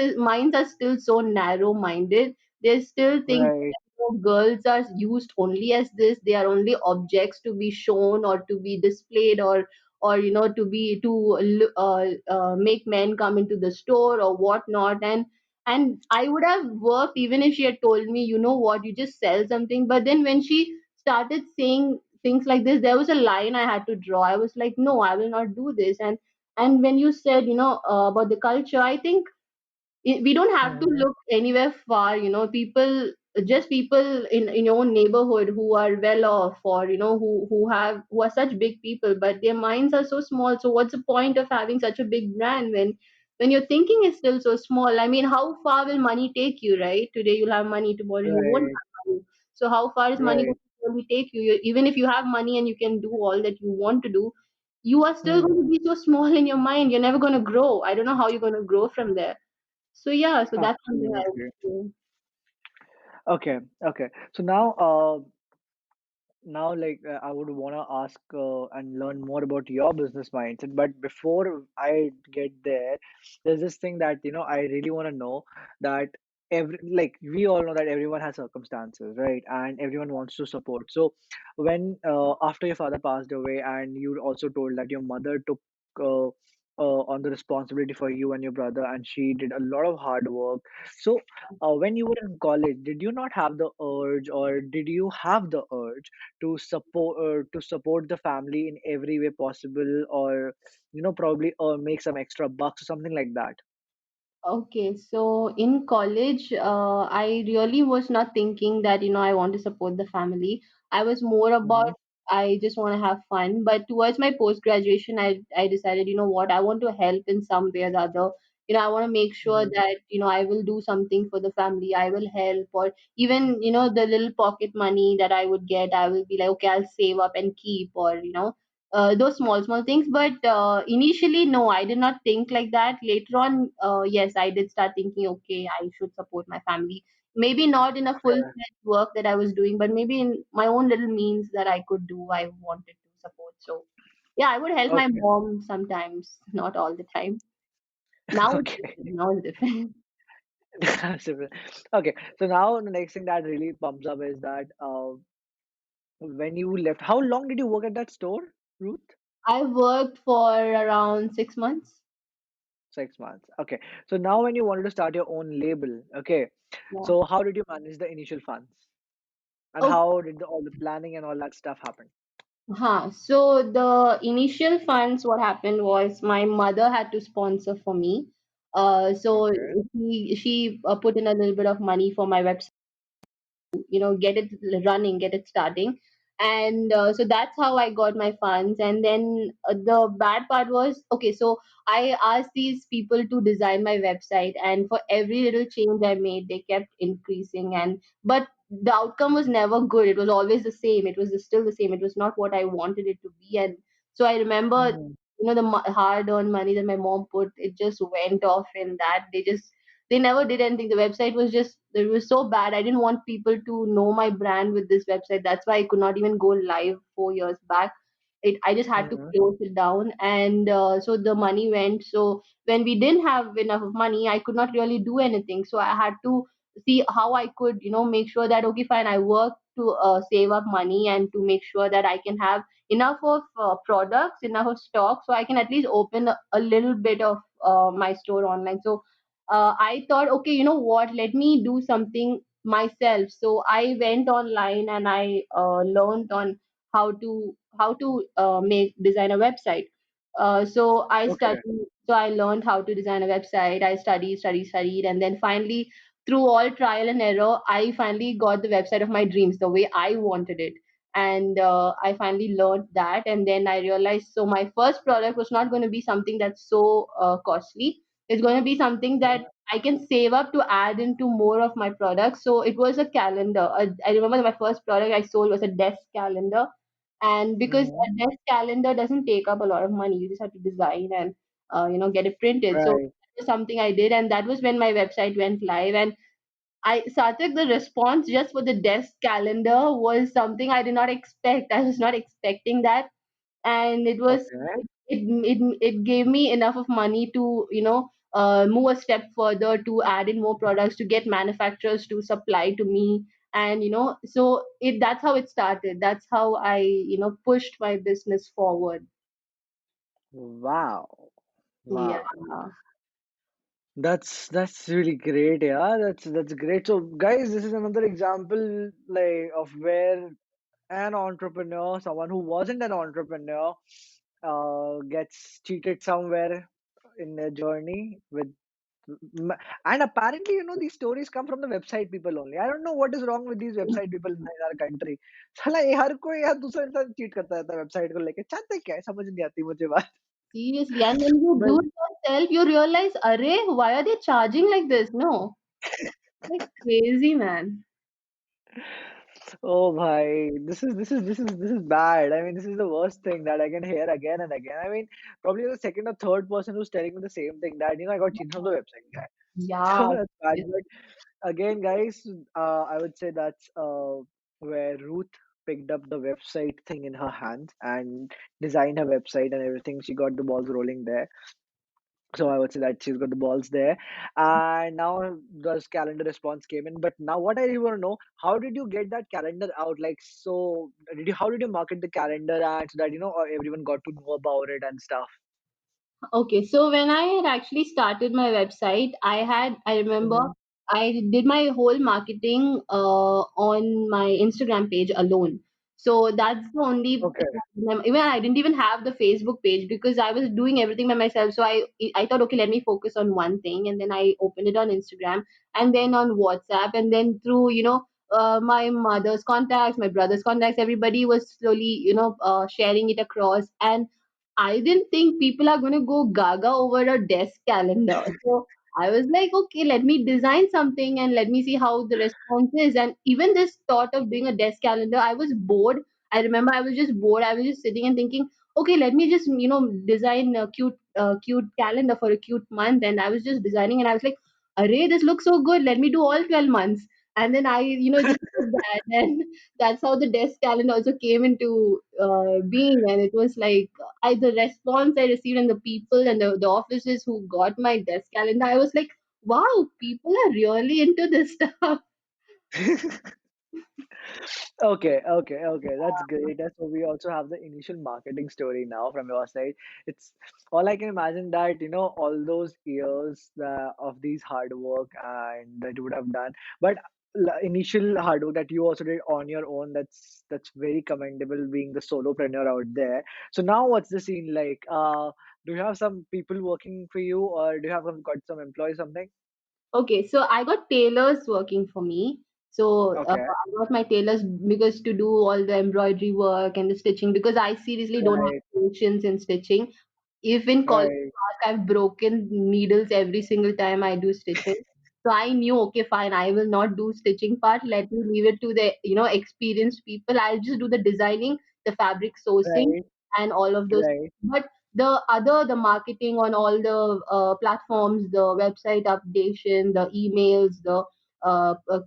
are still so narrow minded. They still think Right. girls are used only as this. They are only objects to be shown or to be displayed, or to be make men come into the store or whatnot. And I would have worked even if she had told me, you know what, you just sell something. But then when she started saying things like this, there was a line I had to draw. I was like, no, I will not do this. And when you said, about the culture, I think we don't have to hmm look anywhere far. People in your own neighborhood who are well off, or who are such big people, but their minds are so small. So what's the point of having such a big brand when your thinking is still so small? I mean, how far will money take you? Right, today you'll have money, tomorrow you won't Right. have money. So how far is money Right. going to really take you? Even if you have money and you can do all that you want to do, you are still going to hmm be so small in your mind. You're never going to grow. I don't know how you're going to grow from there. So yeah, so that's something I would Absolutely. do. Okay, okay. So now I would want to ask and learn more about your business mindset, but before I get there, there's this thing that I really want to know, that we all know that everyone has circumstances, right? And everyone wants to support. So when after your father passed away, and you also told that your mother took uh, on the responsibility for you and your brother, and she did a lot of hard work. So when you were in college, did you not have the urge, or did you have the urge to support the family in every way possible, or probably make some extra bucks or something like that? Okay, so in college, I really was not thinking that, I want to support the family. I was more about, Hmm. I just want to have fun. But towards my post graduation, I decided, what, I want to help in some way or the other. I want to make sure Hmm. that, I will do something for the family. I will help, or even, the little pocket money that I would get, I will be like, okay, I'll save up and keep, or, those small small things. But initially, no, I did not think like that. Later on, yes, I did start thinking, okay, I should support my family, maybe not in a full-fledged work that I was doing, but maybe in my own little means that I could do, I wanted to support. So yeah, I would help my Okay. mom sometimes, not all the time. Now it's Okay. different. Now it's different. So, okay. So now the next thing that really pumps up is that when you left, how long did you work at that store, Ruth? I worked for around 6 months. 6 months. Okay. So now when you wanted to start your own label, okay. Yeah. So how did you manage the initial funds? And how did all the planning and all that stuff happen? So the initial funds, what happened was my mother had to sponsor for me. So Okay. she put in a little bit of money for my website, get it running, get it starting. And so that's how I got my funds. And then the bad part was, okay, so I asked these people to design my website, and for every little change I made, they kept increasing. And but the outcome was never good. It was always the same. It was still the same. It was not what I wanted it to be. And so I remember, Hmm. the hard earned money that my mom put, it just went off in that. They never did anything. The website was just, it was so bad. I didn't want people to know my brand with this website. That's why I could not even go live 4 years back. I just had to Hmm. close it down. And so the money went. So when we didn't have enough of money, I could not really do anything. So I had to see how I could, make sure that, okay, fine, I work to save up money and to make sure that I can have enough of products, enough of stock, so I can at least open a little bit of my store online. So I thought, okay, you know what, let me do something myself. So I went online and I learned on how to make design a website. So I Okay. studied, so I learned how to design a website. I studied, and then finally, through all trial and error, I finally got the website of my dreams the way I wanted it. And I finally learned that, and then I realized, so my first product was not going to be something that's so costly. It's going to be something that I can save up to add into more of my products. So it was a calendar. I remember that my first product I sold was a desk calendar. And because Hmm. a desk calendar doesn't take up a lot of money, you just have to design and get it printed. So Right. that was something I did, and that was when my website went live. And Sarthak, the response just for the desk calendar was something I did not expect. I was not expecting that, and Okay. it gave me enough of money to move a step further, to add in more products, to get manufacturers to supply to me. And so that's how it started. That's how I pushed my business forward. Wow. Yeah. Wow. That's really great, yeah. That's great. So guys, this is another example of where an entrepreneur, someone who wasn't an entrepreneur, gets cheated somewhere in their journey with m- and apparently, these stories come from the website people only. I don't know what is wrong with these website people in our country. साला ये हर कोई यार दूसरा इंसान cheat करता रहता है website को लेके, चाहते क्या है समझ नहीं आती मुझे बात। Seriously, and when you do मैं it yourself, you realize, array, why are they charging like this? No, like crazy, man. Oh bhai, this is bad. I mean, this is the worst thing that I can hear again and again. I mean, probably the second or third person who's telling me the same thing, that I got cheated from the website guy. Yeah. So that's bad. again, guys, I would say that's where Ruth picked up the website thing in her hands and designed her website and everything. She got the balls rolling there. So I would say that she's got the balls there. And now the calendar response came in. But now what I really want to know, how did you get that calendar out? Like, so how did you market the calendar and so that, everyone got to know about it and stuff? Okay, so when I had actually started my website, I remember Hmm. I did my whole marketing on my Instagram page alone. So that's the only Okay. thing I remember. Even I didn't even have the Facebook page because I was doing everything by myself. So I thought, okay, let me focus on one thing, and then I opened it on Instagram, and then on WhatsApp, and then through my mother's contacts, my brother's contacts, everybody was slowly sharing it across. And I didn't think people are going to go gaga over a desk calendar. So I was like, okay, let me design something and let me see how the response is. And even this thought of doing a desk calendar, I was bored. I remember I was just bored. I was just sitting and thinking, okay, let me just, design a cute calendar for a cute month. And I was just designing and I was like, array, this looks so good. Let me do all 12 months. And then I, just did that. And that's how the desk calendar also came into being. And it was like, the response I received and the people and the offices who got my desk calendar, I was like, wow, people are really into this stuff. Okay. That's great. That's so we also have the initial marketing story now from your side. It's all I can imagine that, all those years of these hard work and that you would have done. But initial hard work that you also did on your own, that's very commendable being the solopreneur out there. So now what's the scene like? Do you have some people working for you or do you have got some employees, something? Okay, so I got tailors working for me. So Okay. I got my tailors because to do all the embroidery work and the stitching because I seriously don't Right, have patience in stitching. If in college right, I've broken needles every single time I do stitching. So I knew, okay, fine, I will not do stitching part. Let me leave it to the experienced people. I'll just do the designing, the fabric sourcing, right, and all of those. right. But the marketing on all the platforms, the website updation, the emails, the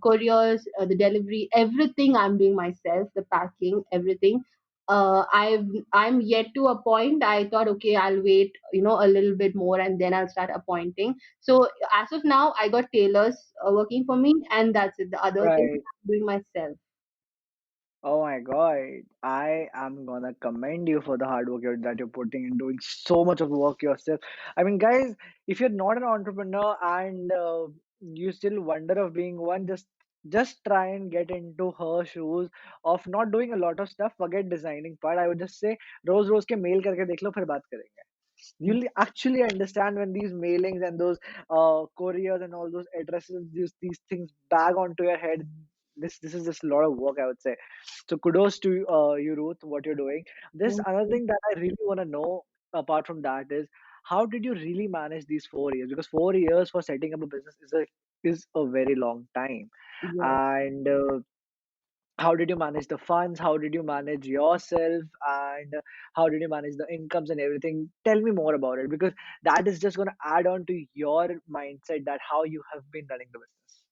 couriers, the delivery, everything I'm doing myself, the packing, everything. I'm yet to appoint. I thought, okay, I'll wait, a little bit more, and then I'll start appointing. So as of now, I got tailors working for me, and that's it. The other things Right. I'm doing myself. Oh my God. I am gonna commend you for the hard work that you're putting in doing so much of work yourself. I mean, guys, if you're not an entrepreneur and you still wonder of being one, just try and get into her shoes of not doing a lot of stuff. Forget designing part. I would just say रोज रोज के mail करके देख लो फिर बात करेंगे. You'll actually understand when these mailings and those couriers and all those addresses, these things bag onto your head. This is just a lot of work, I would say. So kudos to you, Ruth, what you're doing. This Thank another you. thing that I really want to know apart from that is how did you really manage these 4 years? Because 4 years for setting up a business is a very long time. Yes. And how did you manage the funds? How did you manage yourself? And how did you manage the incomes and everything? Tell me more about it because that is just going to add on to your mindset that how you have been running the business.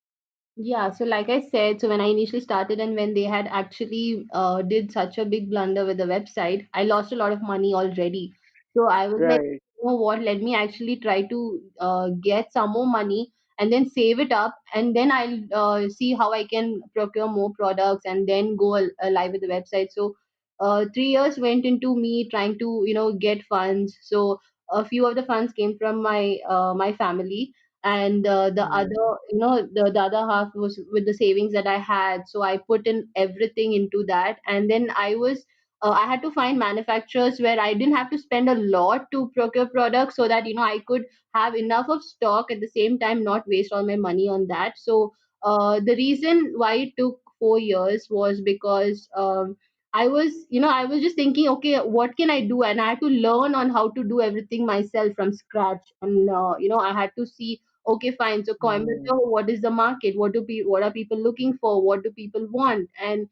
Yeah, so like I said, so when I initially started and when they had actually did such a big blunder with the website, I lost a lot of money already. So I was like, Right. you know what, let me actually try to get some more money and then save it up, and then I'll see how I can procure more products and then go live with the website. So 3 years went into me trying to, get funds. So a few of the funds came from my family, and the other, Hmm. the other half was with the savings that I had. So I put in everything into that, and then I had to find manufacturers where I didn't have to spend a lot to procure products, so that I could have enough of stock at the same time, not waste all my money on that. So the reason why it took 4 years was because I was just thinking, okay, what can I do? And I had to learn on how to do everything myself from scratch. And I had to see, okay, fine. So Hmm. Coimbatore, what is the market? What are people looking for? What do people want? And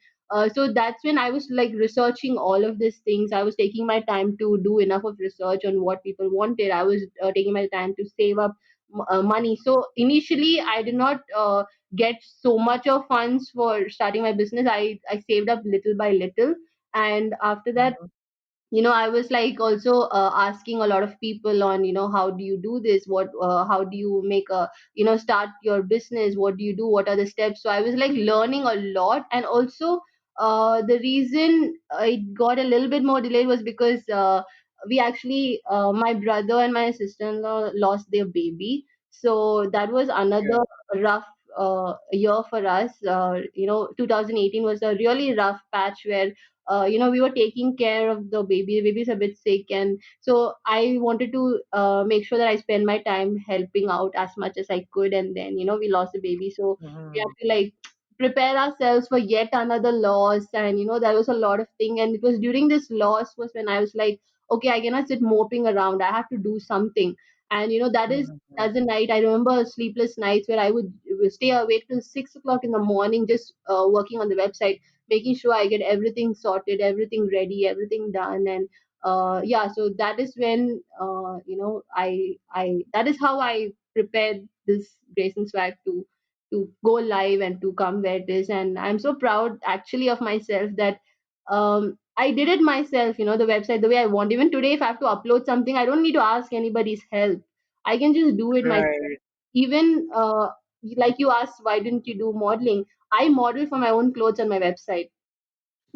so that's when I was like researching all of these things. I was taking my time to do enough of research on what people wanted. I was taking my time to save up money. So initially, I did not get so much of funds for starting my business. I saved up little by little, and after that, Mhm. I was like also asking a lot of people on, how do you do this, how do you make a, start your business, what do you do, what are the steps. So I was like learning a lot. And also the reason it got a little bit more delayed was because we actually my brother and my sister-in-law lost their baby. So that was Okay. another rough year for us. 2018 was a really rough patch where we were taking care of the baby. The baby's a bit sick, and so I wanted to make sure that I spend my time helping out as much as I could. And then, we lost the baby, so we have Mhm. to like prepare ourselves for yet another loss. And there was a lot of thing, and it was during this loss was when I was like, okay, I cannot sit moping around. I have to do something. And Mhm. that's the night I remember, sleepless nights where I would stay awake till 6 o'clock in the morning, just working on the website, making sure I get everything sorted, everything ready, everything done. And yeah, so that is when I that is how I prepared this Grace and Swag to go live and to come where it is. And I'm so proud actually of myself that I did it myself, the website the way I want. Even today, if I have to upload something, I don't need to ask anybody's help. I can just do it myself. Right. Even like you asked, why didn't you do modeling? I model for my own clothes on my website.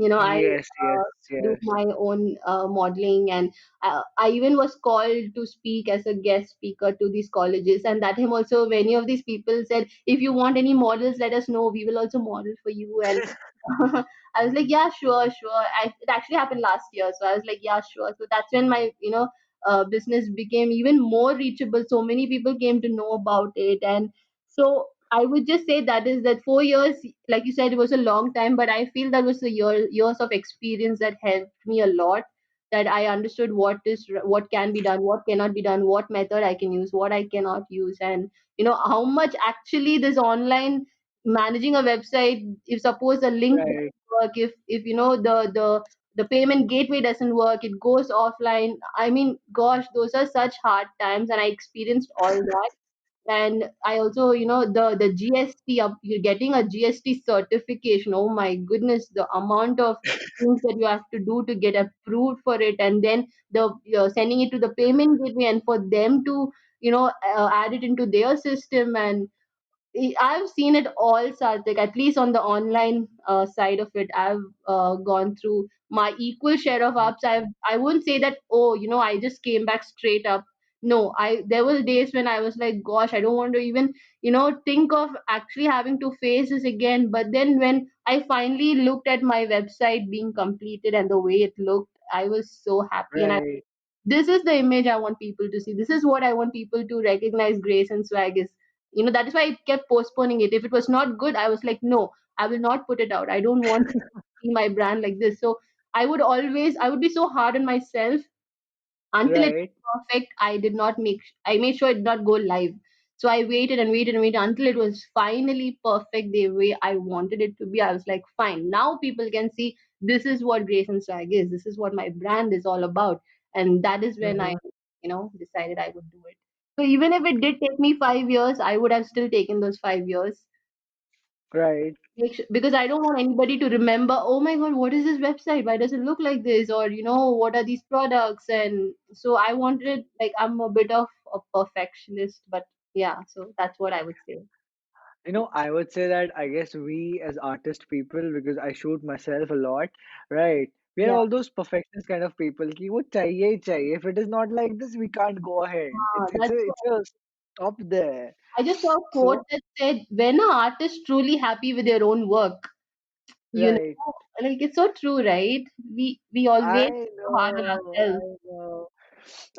I Yes, yes, do yes. my own modeling. And I even was called to speak as a guest speaker to these colleges. And that time also, many of these people said, if you want any models, let us know, we will also model for you. And I was like, yeah, sure, sure. It actually happened last year, so I was like, yeah, sure. So that's when my business became even more reachable. So many people came to know about it. And so I would just say that 4 years, like you said, it was a long time, but I feel that was the years of experience that helped me a lot. That I understood what can be done, what cannot be done, what method I can use, what I cannot use. And how much actually this online managing a website, if suppose the link Right. doesn't work, if the payment gateway doesn't work, it goes offline. I mean, gosh, those are such hard times, and I experienced all that. And I also, the GST, you're getting a GST certification. Oh my goodness, the amount of things that you have to do to get approved for it. And then you're sending it to the payment gateway, and for them to add it into their system. And I've seen it all, Sarthak, at least on the online side of it. I've gone through my equal share of ups. I wouldn't say that, oh, I just came back straight up. No, there were days when I was like, gosh, I don't want to even, think of actually having to face this again. But then when I finally looked at my website being completed and the way it looked, I was so happy. And Right. this is the image I want people to see. This is what I want people to recognize Grace and Swag is. That is why I kept postponing it. If it was not good, I was like, no, I will not put it out. I don't want to see my brand like this. So I would be so hard on myself until it Right. was perfect. I made sure it did not go live. So I waited and waited and waited until it was finally perfect the way I wanted it to be. I was like, fine, now people can see this is what Grace and Swag is. This is what my brand is all about. And that is when I Mhm. decided I would do it. So even if it did take me 5 years, I would have still taken those 5 years. Right. Because I don't want anybody to remember, oh my god, what is this website? Why does it look like this? Or what are these products? And so I wanted, like, I'm a bit of a perfectionist, but yeah, so that's what I would say. I would say that I guess we as artist people, because I shoot myself a lot, right? We are Yeah, all those perfectionist kind of people. कि वो चाहिए ही चाहिए. If it is not like this, we can't go ahead. It's that's a stop there. I just saw a quote So that said, when an artist truly happy with their own work, you right. know like, it's so true, right? We always I hard on know, ourselves.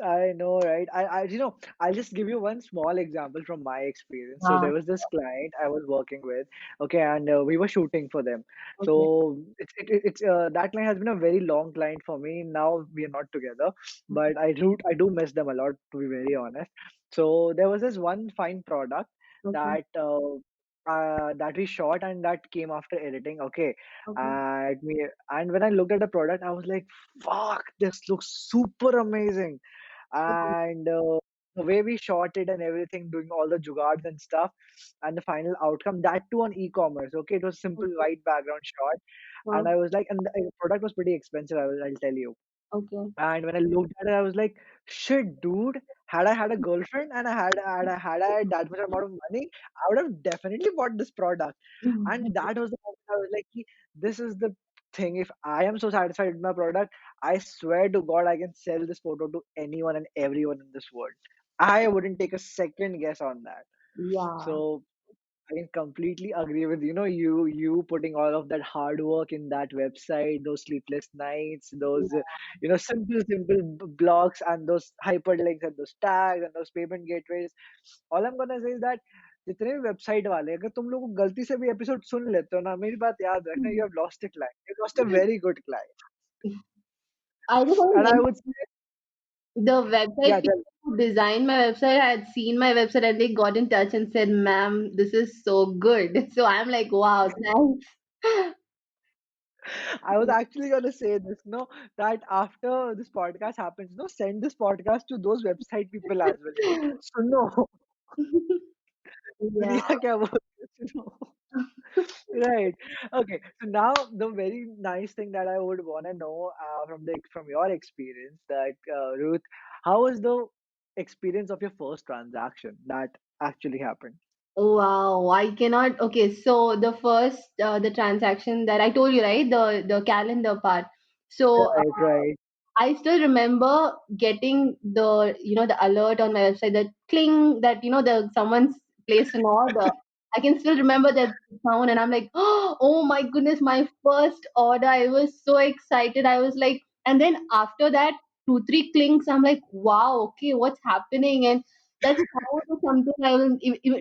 I know, right? I'll just give you one small example from my experience. So Ah, there was this client I was working with, okay, and we were shooting for them. okay, So it's that client has been a very long client for me. Now we are not together, okay, but I do miss them a lot, to be very honest. So there was this one fine product okay, that that we shot and that came after editing. Okay, okay, and when I looked at the product, I was like, "Fuck, this looks super amazing!" okay, And the way we shot it and everything, doing all the jugards and stuff, and the final outcome, that too on e-commerce. Okay, it was simple Okay. white background shot, Huh? and I was like, and the product was pretty expensive. I'll tell you. Okay. And when I looked at it, I was like, shit, dude, had I had a girlfriend and I had that much amount of money, I would have definitely bought this product. And that was the moment I was like, "Ki, this is the thing. If I am so satisfied with my product, I swear to God, I can sell this photo to anyone and everyone in this world. I wouldn't take a second guess on that. Yeah. So I can completely agree with you putting all of that hard work in that website, those sleepless nights, those simple blocks and those hyperlinks and those tags and those payment gateways. All I'm gonna say is that जितने भी website वाले अगर तुम लोग गलती से भी episode सुन लेते हो ना मेरी बात याद रखना you have lost a client. You lost a very good client. I just want And to I mention would say, the website yeah, people who designed my website had seen my website and they got in touch and said, "Ma'am, this is so good." So I'm like, "Wow, thanks." I was actually gonna say this, no, that after this podcast happens, no, send this podcast to those website people as well. कि, सुनो Yeah. दुनिया क्या बोल रही है, सुनो. Right. Okay. So now the very nice thing that I would want to know from your experience that Ruth, how was the experience of your first transaction that actually happened? Wow, I cannot. Okay, so the first the transaction that I told you, right? The calendar part. So Right. Right. I still remember getting the the alert on my website that cling that the someone's placed an order. I can still remember that sound and I'm like, oh my goodness, my first order. I was so excited. I was like, and then after that, two, three clinks, I'm like, wow, okay, what's happening? And that sound is something I will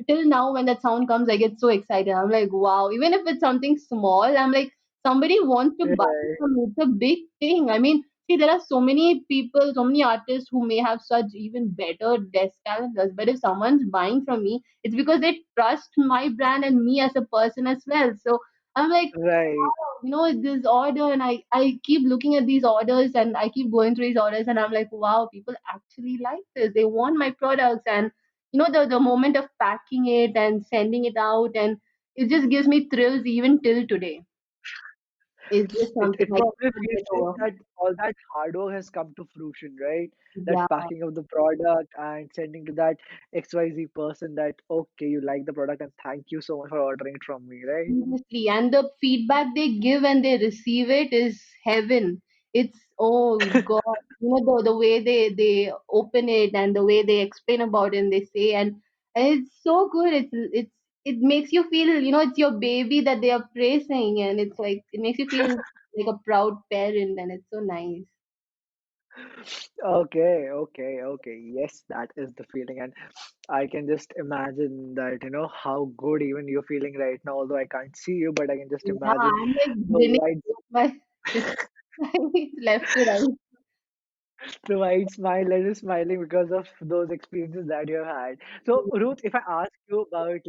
till now when that sound comes, I get so excited. I'm like, wow, even if it's something small, I'm like, somebody wants to buy it Right. from me. It's a big thing. I mean, see, there are so many people, so many artists who may have such even better desk calendars. But if someone's buying from me, it's because they trust my brand and me as a person as well. So I'm like, Right. wow, this order, and I keep looking at these orders and I keep going through these orders, and I'm like, wow, people actually like this. They want my products, and the moment of packing it and sending it out, and it just gives me thrills even till today. It's just It something it I probably can't feels get like over. that all that hard work has come to fruition, right? That Yeah. packing of the product and sending to that XYZ person that okay, you like the product and thank you so much for ordering it from me, right? Seriously, and the feedback they give when they receive it is heaven. It's oh God, the way they open it and the way they explain about it and they say and it's so good. It makes you feel it's your baby that they are praising and it's like it makes you feel like a proud parent and it's so nice. Okay, okay, okay. Yes, that is the feeling, and I can just imagine that, how good even you're feeling right now, although I can't see you, but I can just Yeah, imagine I'm like the grinning wide, with my left to right. the wide smile that is smiling because of those experiences that you have had. So, Ruth, if I ask you about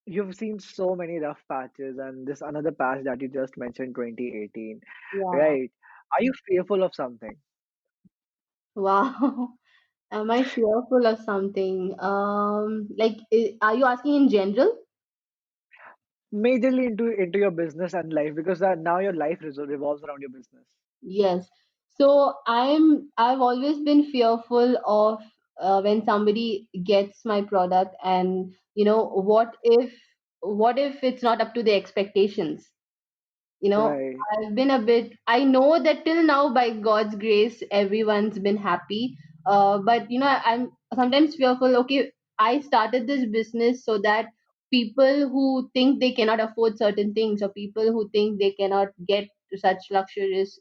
you've seen so many rough patches, and this another patch that you just mentioned, 2018, Yeah. right? Are you fearful of something? Wow. Am I fearful of something? Like, are you asking in general? Majorly into your business and life because now your life revolves around your business. Yes. So I've always been fearful of when somebody gets my product and what if it's not up to the expectations? you know Right. I've been a bit, I know that till now by God's grace everyone's been happy, but I'm sometimes fearful. Okay, I started this business so that people who think they cannot afford certain things or people who think they cannot get to such luxurious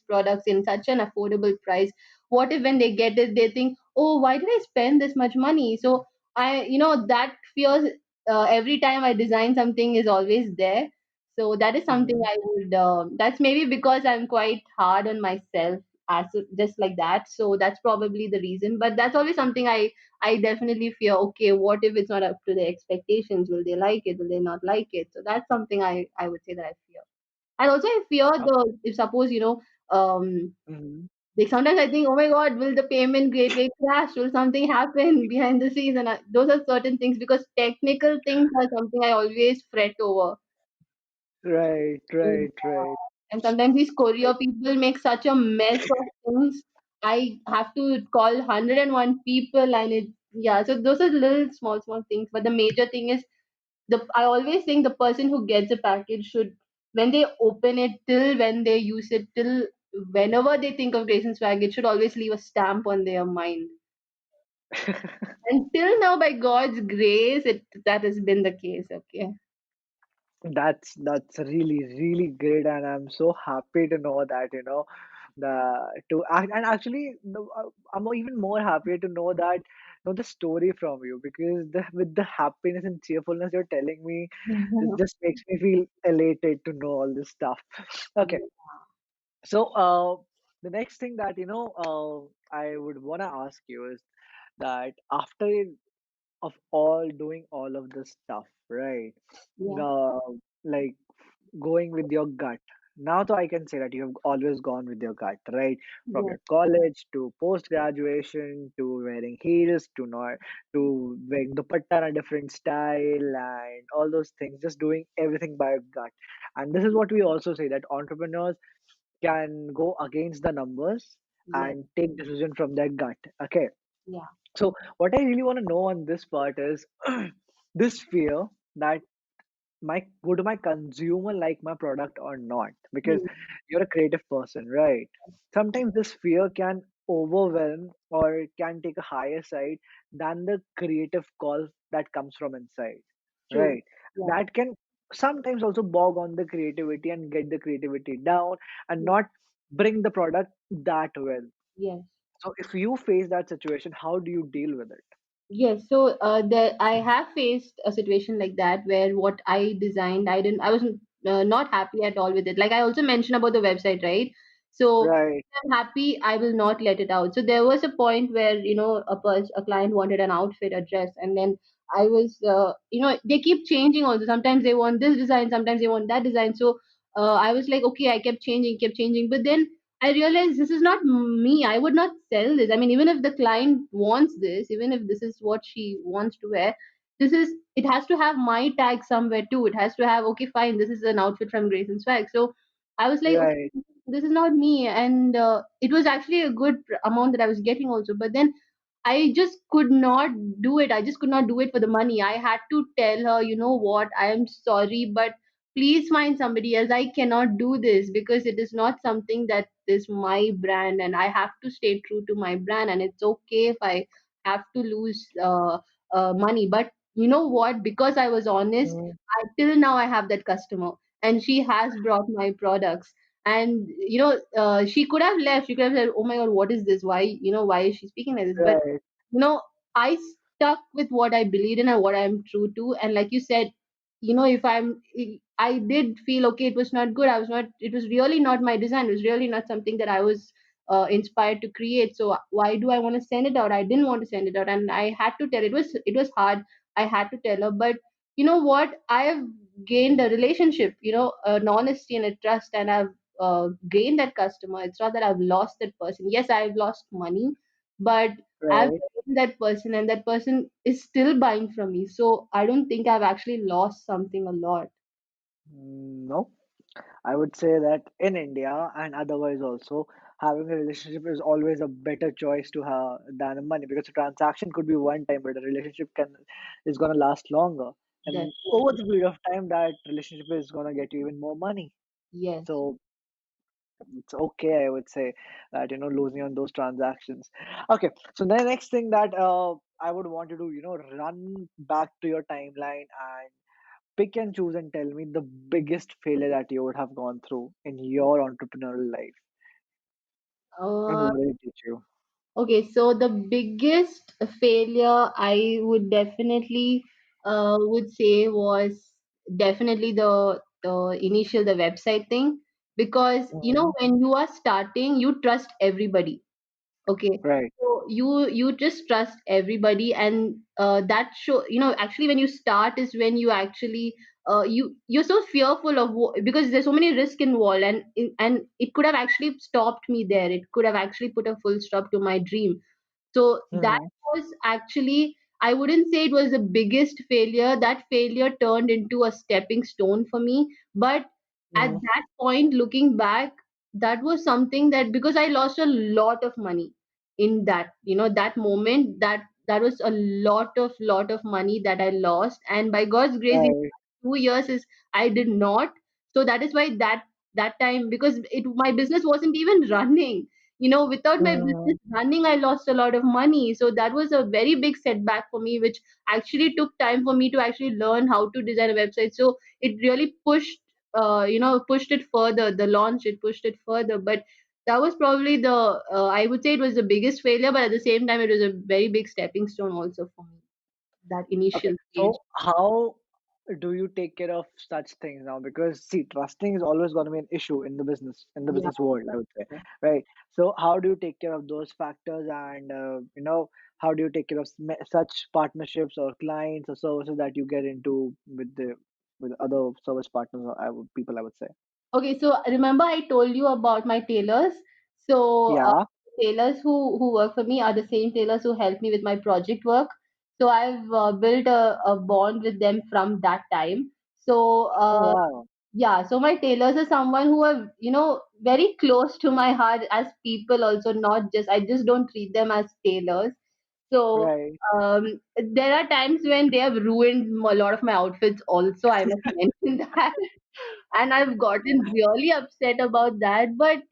products in such an affordable price, what if when they get it they think, oh, why did I spend this much money? So that fear, every time I design something is always there. So that is something Mhm. I would. That's maybe because I'm quite hard on myself, as just like that. So that's probably the reason. But that's always something I definitely fear. Okay, what if it's not up to the expectations? Will they like it? Will they not like it? So that's something I would say that I fear. And also I fear Uh, the if suppose um mhm. Like sometimes I think, oh my God, will the payment gateway crash? Will something happen behind the scenes? And those are certain things because technical things are something I always fret over. Right, And, right, right. and sometimes these courier people make such a mess of things. I have to call 101 people, and it, yeah. So those are little small things. But the major thing is I always think the person who gets a package should, when they open it till when they use it till whenever they think of Grace and Swag, it should always leave a stamp on their mind. Until now, by God's grace, that has been the case. Okay. That's really really great, and I'm so happy to know that and actually I'm even more happy to know that the story from you, because with the happiness and cheerfulness you're telling me, it just makes me feel elated to know all this stuff. Okay, so the next thing that I would want to ask you is that after of all doing all of this stuff, right? Yeah. Uh, like going with your gut. Now, so I can say that you have always gone with your gut, right? From Yeah. your college to post graduation to wearing heels to not to wearing dupatta in a different style and all those things, just doing everything by your gut. And this is what we also say, that entrepreneurs can go against the numbers Yeah. and take decision from their gut. Okay, Yeah. so what I really want to know on this part is this fear that would my consumer like my product or not? Because Hmm. you're a creative person, right? Sometimes this fear can overwhelm or can take a higher side than the creative call that comes from inside, True. right? Yeah. That can sometimes also bog on the creativity and get the creativity down and Yeah. not bring the product that well. Yes. So if you face that situation, how do you deal with it? Yes, so I have faced a situation like that where what I designed, I wasn't not happy at all with it. Like I also mentioned about the website, right? So Right, if I'm happy, I will not let it out. So there was a point where a client wanted an outfit, a dress, and then I was they keep changing also. Sometimes they want this design, sometimes they want that design. So I was like, okay, I kept changing, but then I realized this is not me. I would not sell this. I mean, even if the client wants this, even if this is what she wants to wear, it has to have my tag somewhere too. It has to have, okay, fine, this is an outfit from Grace and Swag. So I was like, right, okay, this is not me. And it was actually a good amount that I was getting also. But then I just could not do it. I just could not do it for the money. I had to tell her, you know what, I am sorry, but please find somebody else. I cannot do this because it is not something that is my brand, and I have to stay true to my brand. And it's okay if I have to lose money. But you know what? Because I was honest, mm, till now I have that customer, and she has brought my products. And she could have left. She could have said, "Oh my God, what is this? Why is she speaking like this?" But right, I stuck with what I believed in and what I'm true to. And like you said, if I did feel okay, it was not good. It was really not my design. It was really not something that I was inspired to create. So why do I want to send it out? I didn't want to send it out. And I had to tell, it was hard. I had to tell her, but you know what? I have gained a relationship, an honesty and a trust, and I've gained that customer. It's not that I've lost that person. Yes, I've lost money, but I've right. gained that person, and that person is still buying from me. So I don't think I've actually lost something a lot. No, I would say that in India and otherwise also, having a relationship is always a better choice to have than money, because a transaction could be one time, but a relationship can is gonna last longer. That's And over the period of time, that relationship is gonna get you even more money. yes. So it's okay, I would say, that losing on those transactions. Okay, so the next thing that I would want you to run back to your timeline and pick and choose and tell me the biggest failure that you would have gone through in your entrepreneurial life, and Uh, what did it teach you? okay, so the biggest failure I would definitely would say was definitely the initial the website thing, because Mhm. when you are starting, you trust everybody. Okay. Right. So you just trust everybody, and that show, actually when you start is when you actually you're so fearful of because there's so many risks involved, and it could have actually stopped me there. It could have actually put a full stop to my dream. So that Mm-hmm. was actually, I wouldn't say it was the biggest failure. That failure turned into a stepping stone for me. But at Mm-hmm. that point, looking back, that was something that, because I lost a lot of money in that, that moment, that was a lot of money that I lost. And by God's grace, in Right. 2 years is I did not. So that is why that time, because my business wasn't even running, without my Mm-hmm. business running, I lost a lot of money. So that was a very big setback for me, which actually took time for me to actually learn how to design a website. So it really pushed it further. The launch, it pushed it further. But that was probably I would say it was the biggest failure, but at the same time, it was a very big stepping stone also for me, that Okay. initial stage. So how do you take care of such things now? Because see, trusting is always going to be an issue in the Yeah. business world, I would say, right? So how do you take care of those factors, and how do you take care of such partnerships or clients or services that you get into with other service partners or people, I would say. Okay, so remember I told you about my tailors. So Yeah. tailors who work for me are the same tailors who help me with my project work. So I've built a bond with them from that time. So Oh wow. yeah, so my tailors are someone who are, very close to my heart as people also, not just, I just don't treat them as tailors. So Right. there are times when they have ruined a lot of my outfits also, I must mention that. And I've gotten really upset about that. But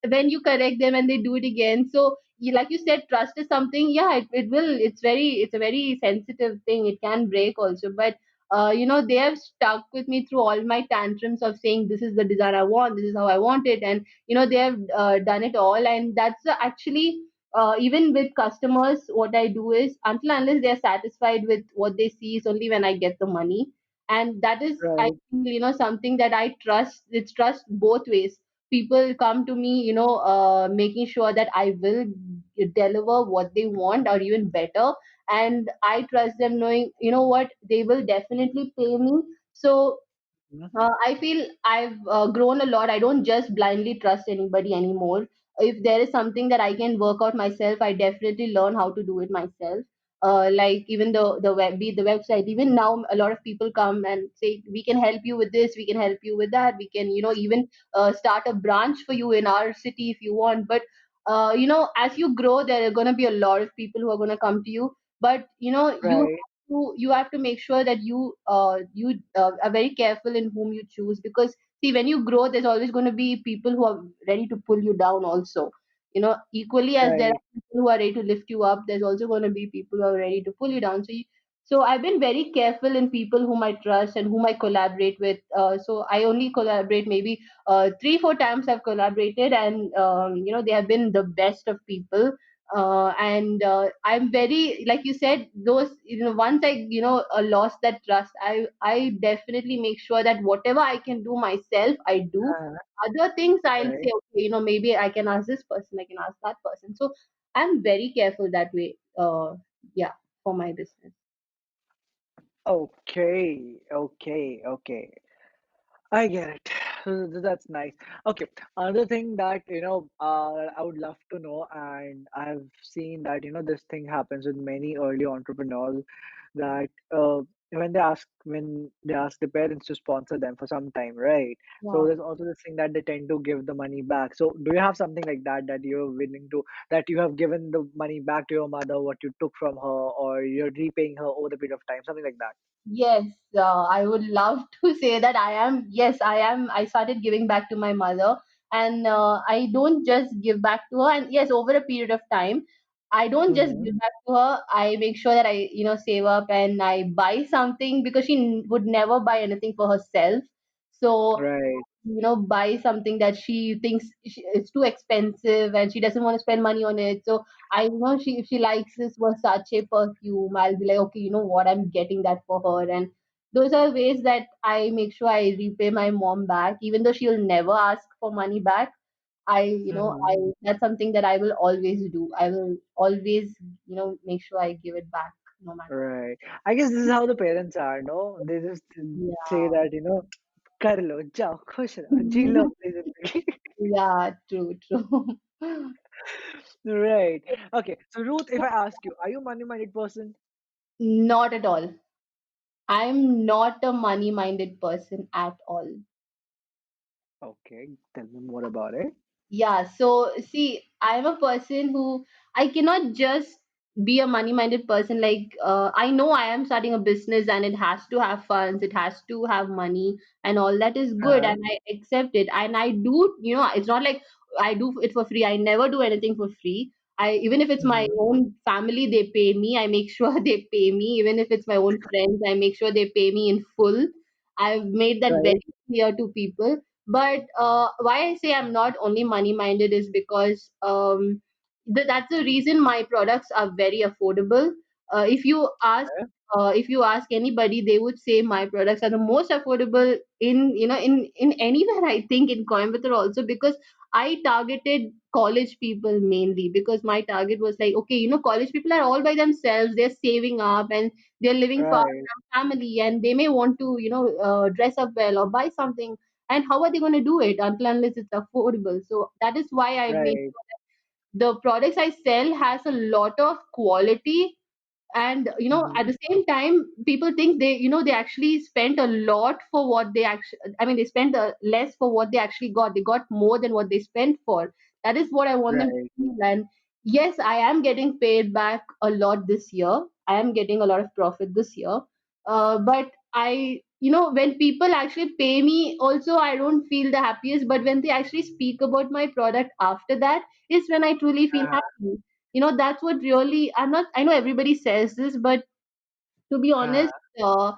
when you correct them and they do it again, so like you said, trust is something. Yeah, it will. It's a very sensitive thing. It can break also, but they have stuck with me through all my tantrums of saying this is the design I want, this is how I want it, and they have done it all, and that's actually. Even with customers, what I do is, until unless they're satisfied with what they see, is only when I get the money. And that is, I Right. feel, something that I trust. It's trust both ways. People come to me, making sure that I will deliver what they want or even better, and I trust them knowing, what, they will definitely pay me. So Mhm. I feel I've grown a lot. I don't just blindly trust anybody anymore. If there is something that I can work out myself, I definitely learn how to do it myself. Like even the web, be it the website. Even now, a lot of people come and say, "We can help you with this. We can help you with that. We can, even start a branch for you in our city if you want." But as you grow, there are going to be a lot of people who are going to come to you. But Right. you have to make sure that you are very careful in whom you choose, because see, when you grow, there's always going to be people who are ready to pull you down also. Equally as there Right. are people who are ready to lift you up, there's also going to be people who are ready to pull you down. So I've been very careful in people whom I trust and whom I collaborate with. So I only collaborate maybe 3-4 times I've collaborated, and they have been the best of people. And I'm very, like you said, those, once I lost that trust, I definitely make sure that whatever I can do myself, I do. Uh, Other things I'll right. say, okay, maybe I can ask this person, I can ask that person. So I'm very careful that way. Yeah, for my business. Okay. Okay. Okay. I get it. That's nice. Okay. Another thing that, I would love to know, and I've seen that, this thing happens with many early entrepreneurs that when they ask their parents to sponsor them for some time, right? So Yeah. there's also this thing that they tend to give the money back. So do you have something like that that you're willing to, that you have given the money back to your mother, what you took from her, or you're repaying her over the period of time, something like that? Yes, I would love to say that I am. Yes, I am. I started giving back to my mother, and I don't just give back to her. And yes, over a period of time, I don't just Mm-hmm. give back to her. I make sure that I, save up and I buy something, because she would never buy anything for herself. So Right. buy something that she thinks it's too expensive and she doesn't want to spend money on it. So I know, if she likes this Versace perfume, I'll be like, okay, you know what, I'm getting that for her. And those are ways that I make sure I repay my mom back, even though she'll never ask for money back. I Hmm. that's something that I will always do. I will always, make sure I give it back no matter what. Right. I guess this is how the parents are, no? They just say Yeah. that, कर लो, जाओ, खुश रहो, जी लो अपनी जिंदगी. Yeah, true, true. Right. Okay. So Ruth, if I ask you, are you a money-minded person? Not at all. I'm not a money-minded person at all. Okay. Tell me more about it. Yeah, so see, I'm a person who I cannot just be a money minded person. Like, I know I am starting a business and it has to have funds, it has to have money, and all that is good, Uh-huh. and I accept it. And I do, it's not like I do it for free. I never do anything for free. Even if it's my Hmm. own family, they pay me. I make sure they pay me. Even if it's my own friends, I make sure they pay me in full. I've made that very Right. clear to people. But why I say I'm not only money minded is because that's the reason my products are very affordable. If you ask anybody, they would say my products are the most affordable in anywhere. I think in Coimbatore also, because I targeted college people mainly, because my target was like, okay, college people are all by themselves. They're saving up and they're living far Right. from family, and they may want to dress up well or buy something, and how are they going to do it until unless it's affordable? So that is why I made Right. the products I sell has a lot of quality, and Hmm. at the same time people think they actually spent a lot for what they actually, I mean, they spent less for what they actually got. They got more than what they spent for. That is what I want them to Right. feel. And yes, I am getting paid back a lot this year. I am getting a lot of profit this year. But when people actually pay me also, I don't feel the happiest. But when they actually speak about my product after that is when I truly feel Uh-huh. happy. That's what really, I know everybody says this, but to be honest, Uh-huh.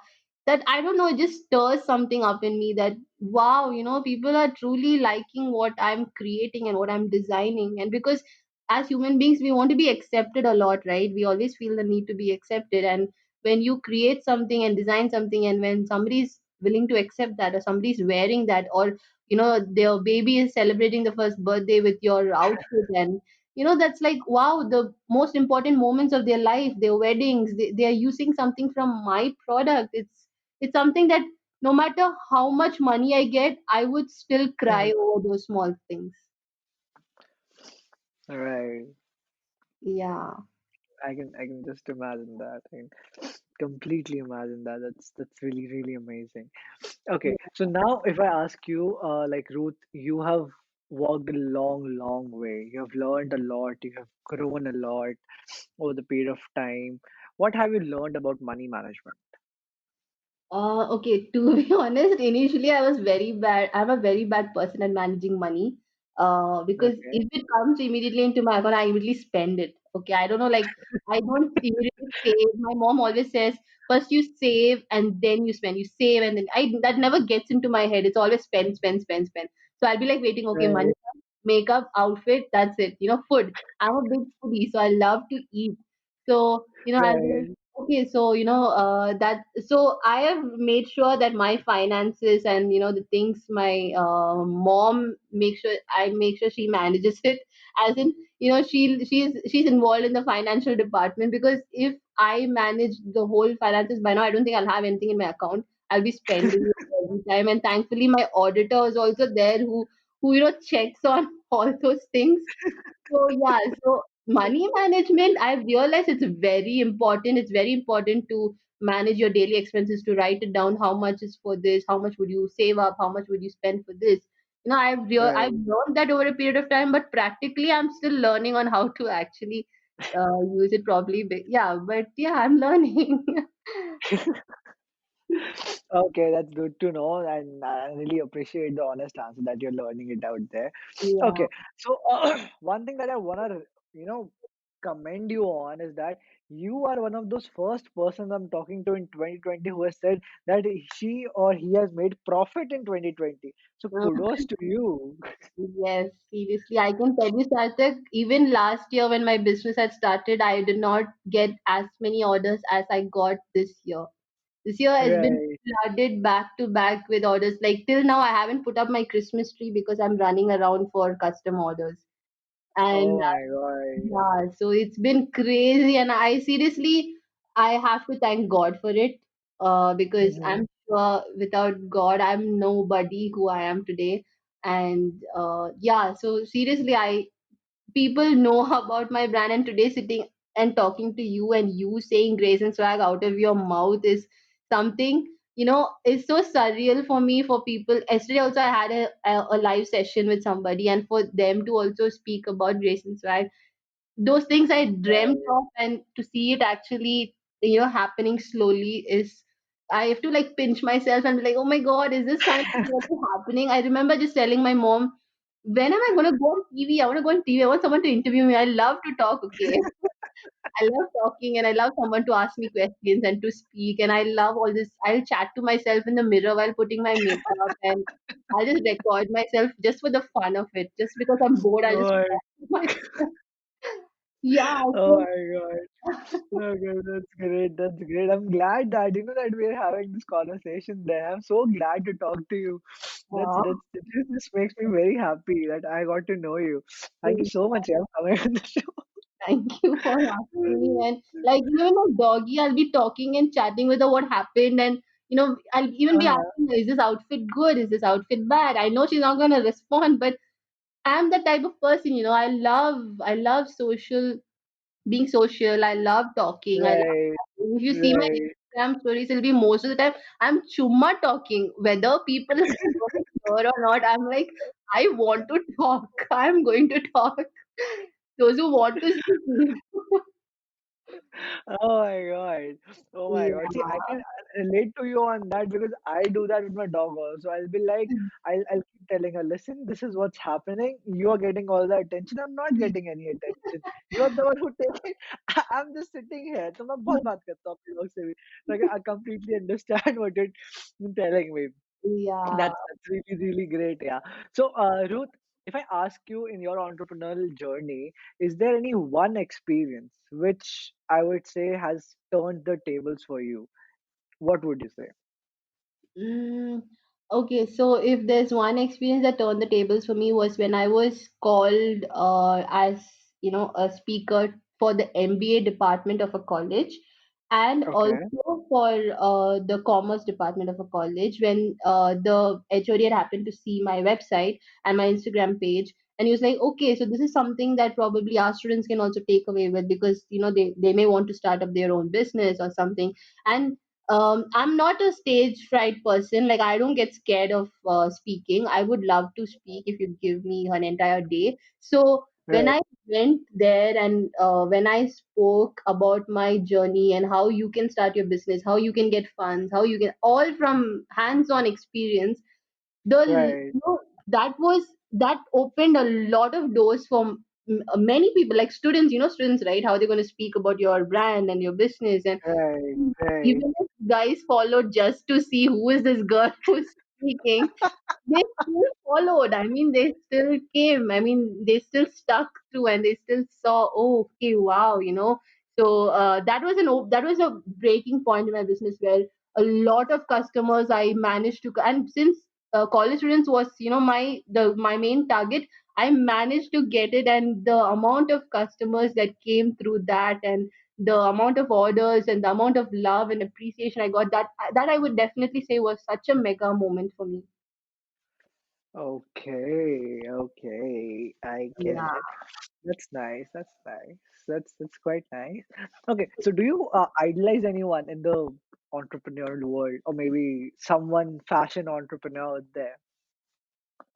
that I don't know, it just stirs something up in me that wow, people are truly liking what I'm creating and what I'm designing. And because as human beings, we want to be accepted a lot, right? We always feel the need to be accepted. And when you create something and design something, and when somebody's willing to accept that, or somebody's wearing that, or their baby is celebrating the first birthday with your outfit, and that's like wow, the most important moments of their life, their weddings, they are using something from my product. It's something that no matter how much money I get, I would still cry Mhm. over those small things. Right. Yeah. I can just imagine that. I can completely imagine that. That's really, really amazing. Okay, so now if I ask you, like Ruth, you have walked a long, long way. You have learned a lot. You have grown a lot over the period of time. What have you learned about money management? Okay, to be honest, initially I was very bad. I'm a very bad person at managing money. Because Okay. if it comes immediately into my account, I immediately spend it. Okay, I don't know, like I don't immediately save. My mom always says first you save and then you spend. You save and then I that never gets into my head. It's always spend, spend, spend, spend. So I'll be like waiting. Okay, money, Right. comes, makeup, outfit. That's it. Food. I'm a big foodie, so I love to eat. So I'll be like, Right. okay, so that so I have made sure that my finances and the things my mom make sure she manages it, as in she's involved in the financial department, because if I manage the whole finances, by now I don't think I'll have anything in my account. I'll be spending it every time, and thankfully my auditor is also there who checks on all those things. So yeah, so money management, I've realized it's very important. It's very important to manage your daily expenses, to write it down, how much is for this, how much would you save up, how much would you spend for this. I've Right. learned that over a period of time, but practically I'm still learning on how to actually use it properly. But yeah, I'm learning. Okay, that's good to know, and I really appreciate the honest answer that you're learning it out there. Yeah. Okay, so one thing that I wanna, you know, commend you on is that you are one of those first persons I'm talking to in 2020 who has said that she or he has made profit in 2020. So kudos to you. Yes, seriously, I can tell you, Sarthak, even last year when my business had started, I did not get as many orders as I got this year. This year has been Right. flooded back to back with orders. Like till now, I haven't put up my Christmas tree because I'm running around for custom orders. And Oh my God. yeah, so it's been crazy, and I seriously, I have to thank God for it, because Hmm. I'm sure without God, I'm nobody who I am today. And yeah, so seriously, I people know about my brand, and today sitting and talking to you and you saying Grace and Swag out of your mouth is something, it's so surreal for me. For people, yesterday also I had a live session with somebody, and for them to also speak about Grace and Swag, those things I dreamt Right. of, and to see it actually, happening slowly is, I have to like pinch myself and be like, oh my God, is this something really happening? I remember just telling my mom, when am I going to go on TV? I want to go on TV. I want someone to interview me. I love to talk. Okay. I love talking, and I love someone to ask me questions and to speak. And I love all this. I'll chat to myself in the mirror while putting my makeup, and I'll just record myself just for the fun of it. Just because I'm bored, I'll Oh just my, talk to myself. Yeah. oh So, my God. Okay, that's great. That's great. I'm glad that that we're having this conversation there. I'm so glad to talk to you. This makes me very happy that I got to know you. Thank you so much, yeah, for coming on the show. thank you for asking me. And like, my doggy, I'll be talking and chatting with her what happened. And, I'll even be Uh-huh. asking her, is this outfit good? Is this outfit bad? I know she's not going to respond, but I'm the type of person, I love being social. I love talking. I love Right, chatting. If you see my right. Instagram stories, it'll be most of the time I'm chumma talking. Whether people are going to hear or not, I'm like, I want to talk. I'm going to talk. Those who want to see me. Oh my God. Oh my God. See, I Yeah. can relate to you on that because I do that with my dog also. I'll be like, I'll keep telling her, listen, this is what's happening. You are getting all the attention. I'm not getting any attention. You're the one who taking. I'm just sitting here. तो मैं बहुत बात करता हूँ अपने dog से भी. Like I completely understand what you're telling me. Yeah. That's really really great. Yeah. So, Ruth, if I ask you in your entrepreneurial journey, is there any one experience which I would say has turned the tables for you? What would you say? Mm, okay, so if there's one experience that turned the tables for me was when I was called as a speaker for the MBA department of a college, and Okay. also for the commerce department of a college, when the HOD had happened to see my website and my Instagram page, and he was like, okay, so this is something that probably our students can also take away with, because they may want to start up their own business or something. And I'm not a stage fright person. Like, I don't get scared of speaking. I would love to speak if you give me an entire day. So when Right. I went there, and when I spoke about my journey and how you can start your business, how you can get funds, how you can, all from hands-on experience, Right. that opened a lot of doors for many people, like students, students, right? How they're going to speak about your brand and your business. And Right. Right. even if guys followed just to see who is this girl who's speaking, they still followed. I mean, they still came. I mean, they still stuck through, and they still saw, oh, okay, wow. So that was a breaking point in my business, where a lot of customers I managed to, and since college students was my main target, I managed to get it, and the amount of customers that came through that, and the amount of orders and the amount of love and appreciation I got, that I would definitely say was such a mega moment for me. Okay. Okay. I get Yeah. it. That's nice. That's nice. That's quite nice. Okay. So, do you idolize anyone in the entrepreneurial world, or maybe someone fashion entrepreneur out there?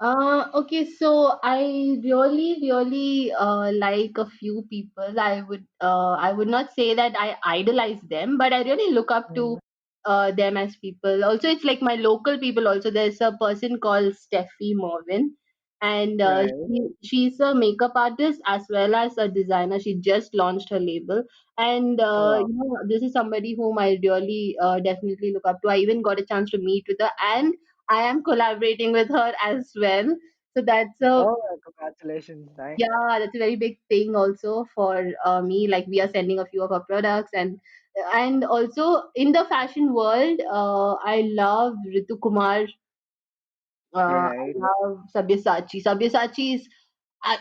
Okay, so I really, really like a few people. I would not say that I idolize them, but I really look up Mhm. to them as people. Also, it's like my local people. Also, there's a person called Steffy Marvin, and Right. she's a makeup artist as well as a designer. She just launched her label, and Oh, wow. this is somebody whom I really definitely look up to. I even got a chance to meet with her, and I am collaborating with her as well. So Oh, congratulations. Nice. that's a very big thing also for me. Like, we are sending a few of our products, and And also in the fashion world, I love Ritu Kumar. I Right. love Sabyasachi. Sabyasachi is,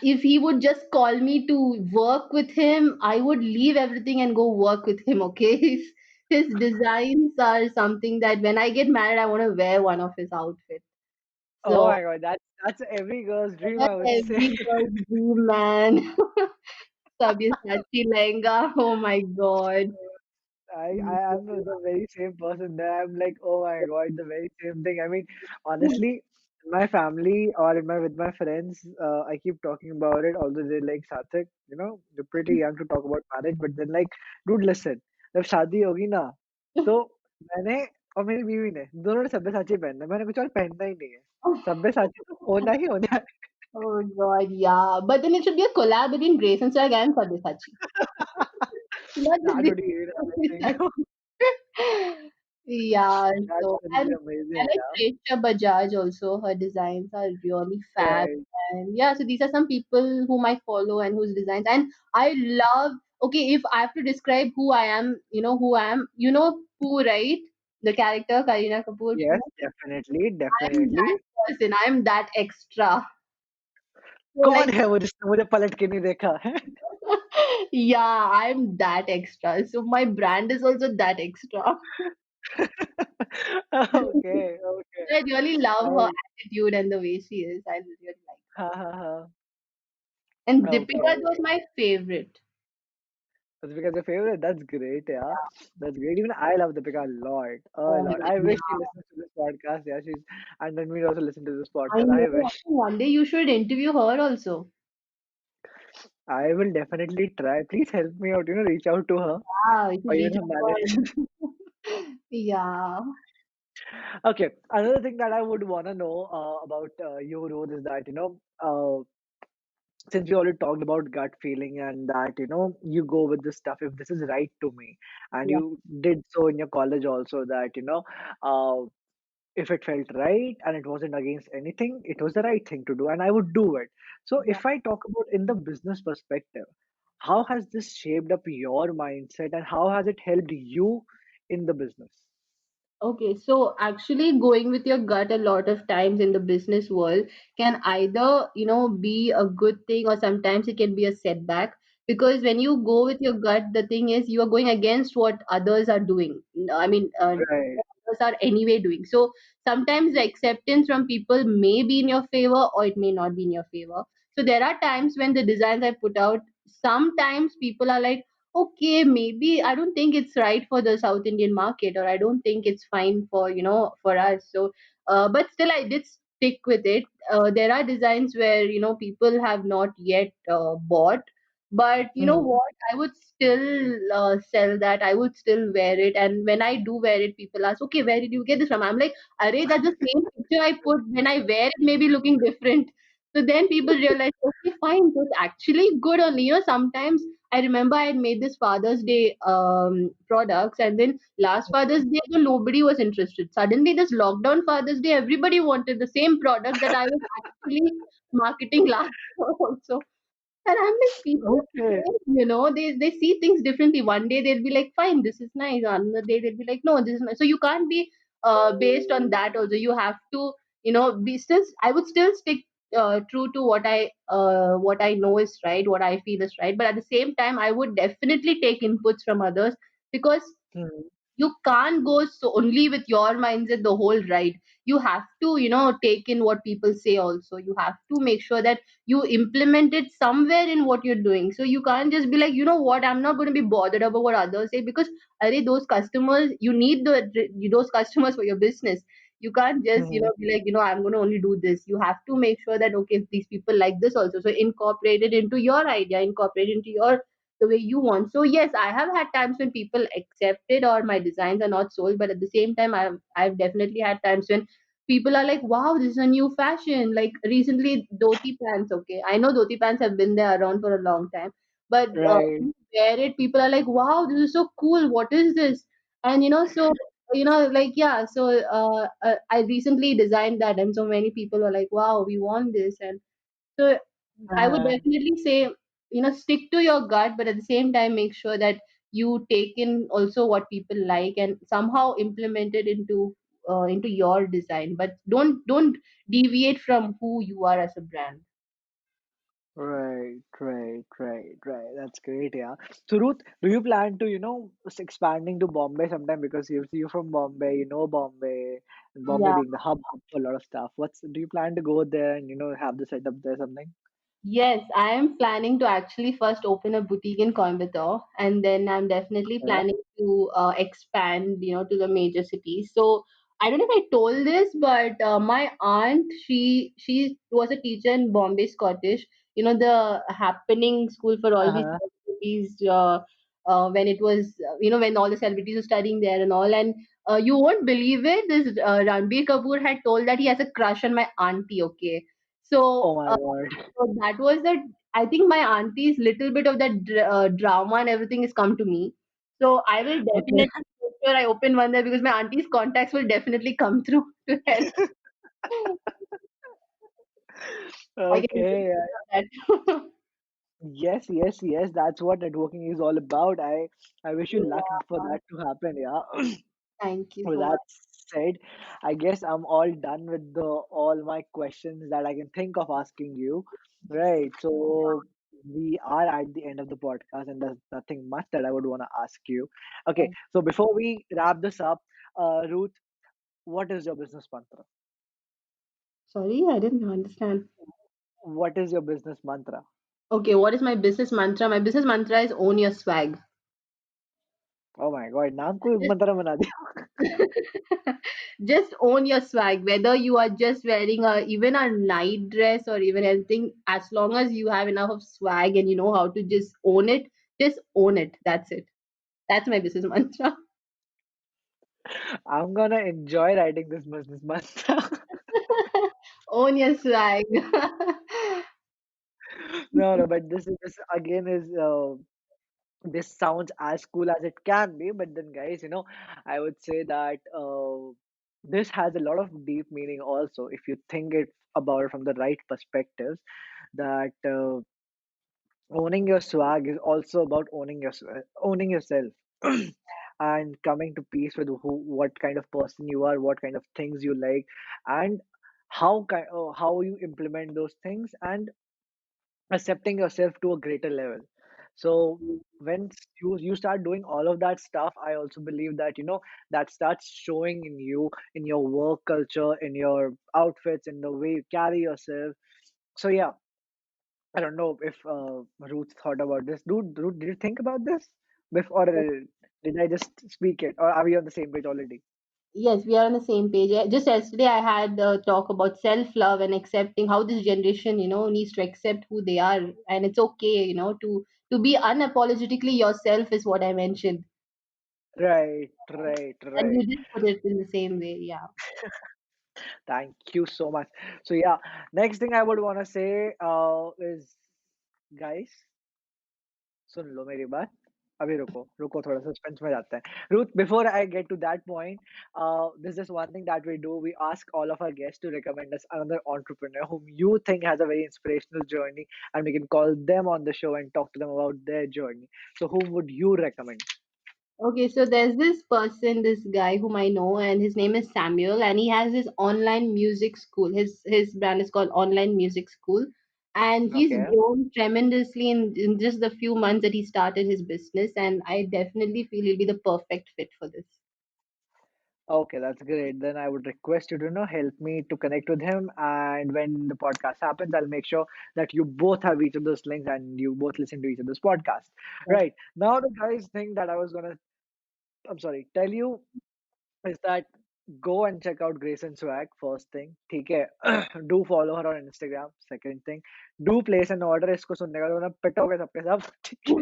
if he would just call me to work with him, I would leave everything and go work with him. Okay, his designs are something that when I get married, I want to wear one of his outfits. Oh So my God, that's every girl's dream, that's I would say. every girl's dream, man. Sabyasachi lehenga. Oh my god. I am the very same person that I'm like, oh my God, the very same thing. I mean, honestly, in my family or in my with my friends, I keep talking about it. Although they're like, Sarthak, you're pretty young to talk about marriage, but then like, dude, listen, जब शादी होगी ना, तो मैंने और मेरी बीवी ने दोनों ने सब्यसाची पहनना है। मैंने कुछ और पहनना ही नहीं है। सब्यसाची तो होना ही होना है। Oh god, yeah. But then it should be a collab between Grace and Swag and Sabyasachi. Not just That would be amazing. Sabyasachi. Yeah, That so would and be I amazing, like yeah. Presha Bajaj also. Her designs are really fab. Right. And yeah, so these are some people whom I follow and whose designs. And I love, okay, if I have to describe who I am, who I am, Pooh, right? The character, Kareena Kapoor, Yes, Pooh. definitely, I'm that definitely. person. I'm that extra. So कौन like, है वो जिसने मुझे पलट के नहीं देखा है? yeah, I'm that extra. So my brand is also that extra. Okay, okay. I really love her I attitude and the way she is. I really like हाँ, हाँ, हाँ. her. And Deepika Okay. was my favorite. That's because your favorite. That's great, yeah. That's great. Even I love Deepika a lot, a Oh, lot. I yeah. wish she listens to this podcast. Yeah, and then we also listen to this I podcast. know. I I wish. think one day you should interview her also. I will definitely try. Please help me out. Reach out to her Yeah, you should or reach her out manager. to her. Yeah. Okay. Another thing that I would wanna know about you, Ruth, is that since we already talked about gut feeling and that you go with this stuff if this is right to me, and Yeah. you did so in your college also that uh, if it felt right and it wasn't against anything, it was the right thing to do and I would do it. So Yeah. if I talk about in the business perspective, how has this shaped up your mindset and how has it helped you in the business? Okay, so actually going with your gut a lot of times in the business world can either, be a good thing or sometimes it can be a setback. Because when you go with your gut, the thing is you are going against what others are doing. I mean, Right. what others are anyway doing. So sometimes the acceptance from people may be in your favor or it may not be in your favor. So there are times when the designs I put out, sometimes people are like, okay, maybe I don't think it's right for the South Indian market, or I don't think it's fine for for us. So, but still, I did stick with it. There are designs where people have not yet bought, but you know Hmm. what? I would still sell that. I would still wear it, and when I do wear it, people ask, "Okay, where did you get this from?" I'm like, "Arey, that's the same picture I put. When I wear it, maybe looking different." So then people realize, okay, fine, so it's actually good only. Sometimes I remember I had made this Father's Day products, and then last Father's Day, though nobody was interested. Suddenly, this lockdown Father's Day, everybody wanted the same product that I was actually marketing last year also. And I'm like, people are Okay. strange, they see things differently. One day they'll be like, fine, this is nice. Another day they'll be like, no, this is nice. So you can't be based on that also. You have to, be still. I would still stick true to what I know is right, what I feel is right. But at the same time, I would definitely take inputs from others because Hmm. you can't go so only with your mindset the whole ride. You have to take in what people say also. You have to make sure that you implement it somewhere in what you're doing. So you can't just be like, you know what, I'm not going to be bothered about what others say, because those customers, you need those customers for your business. You can't just Hmm. be like, I'm going to only do this. You have to make sure that, okay, if these people like this also, so incorporate it into your idea, incorporate it into your the way you want. So yes, I have had times when people accept it or my designs are not sold, but at the same time, I've definitely had times when people are like, "Wow, this is a new fashion." Like recently, dhoti pants. Okay, I know dhoti pants have been there around for a long time, but Right. when you wear it, people are like, "Wow, this is so cool. What is this?" And like yeah. So I recently designed that, and so many people were like, "Wow, we want this." And so I would Uh-huh. definitely say, stick to your gut, but at the same time, make sure that you take in also what people like and somehow implement it into your design, but don't deviate from who you are as a brand. Right. That's great, yeah. So Ruth, do you plan to, expanding to Bombay sometime because you're from Bombay, you know Bombay, and Bombay Yeah. being the hub for a lot of stuff. Do you plan to go there and have the setup there something? Yes, I am planning to actually first open a boutique in Coimbatore, and then I'm definitely Yeah. planning to expand, to the major cities. So I don't know if I told this, but my aunt, she was a teacher in Bombay Scottish, the happening school for all these Uh-huh. celebrities. When it was, when all the celebrities were studying there and all, and you won't believe it. This Ranbir Kapoor had told that he has a crush on my auntie. Okay, so. Oh my God. So that was that. I think my auntie's little bit of that drama and everything has come to me. So I will Okay. definitely make sure I open one there because my auntie's contacts will definitely come through to help. I can Okay. assure you of that. Yes. That's what networking is all about. I wish you luck for Yeah. that to happen. Yeah. Thank you With so that much. said, I guess I'm all done with the all my questions that I can think of asking you. Right. So we are at the end of the podcast, and there's nothing much that I would want to ask you. Okay. So before we wrap this up, Ruth, what is your business mantra? Sorry, I didn't understand. What is your business mantra? Okay, what is my business mantra? My business mantra is own your swag. Oh my God, नाम को मंत्र बना दिया. Just own your swag, whether you are just wearing a even a night dress or even anything, as long as you have enough of swag and you know how to just own it. That's it. That's my business mantra. I'm gonna enjoy writing this business mantra. Own your swag. No, but this again is this sounds as cool as it can be, but then guys, I would say that this has a lot of deep meaning also if you think it about it from the right perspectives. That owning your swag is also about owning yourself, and coming to peace with what kind of person you are, what kind of things you like, and how you implement those things, and accepting yourself to a greater level. So when you start doing all of that stuff, I also believe that that starts showing in you, in your work culture, in your outfits, in the way you carry yourself. So yeah, I don't know if Ruth thought about this. Ruth, did you think about this before, or did I just speak it, or are we on the same page already? Yes, we are on the same page. Just yesterday, I had a talk about self love and accepting how this generation, needs to accept who they are, and it's okay, to be unapologetically yourself is what I mentioned, and Right. you did put it in the same way. Yeah. Thank you so much. So yeah, next thing I would want to say is, guys, सुन लो मेरी बात. अभी रुको, रुको थोड़ा suspense में जाते हैं. Ruth, before I get to that point, there's just one thing that we do. We ask all of our guests to recommend us another entrepreneur whom you think has a very inspirational journey, and we can call them on the show and talk to them about their journey. So whom would you recommend? Okay, so there's this person, this guy whom I know, and his name is Samuel, and he has his online music school. His brand is called Online Music School, and he's Okay. grown tremendously in just the few months that he started his business. And I definitely feel he'll be the perfect fit for this. Okay, that's great. Then I would request you to help me to connect with him, and when the podcast happens, I'll make sure that you both have each of those links and you both listen to each other's podcast. Right now, the guys thing that I was gonna, I'm sorry, tell you is that go and check out Grace N Swagg. First thing, ठीक है? Do follow her on Instagram. Second thing, do place an order. इसको सुनने का तो ना पिटोगे सबके सब. ठीक है?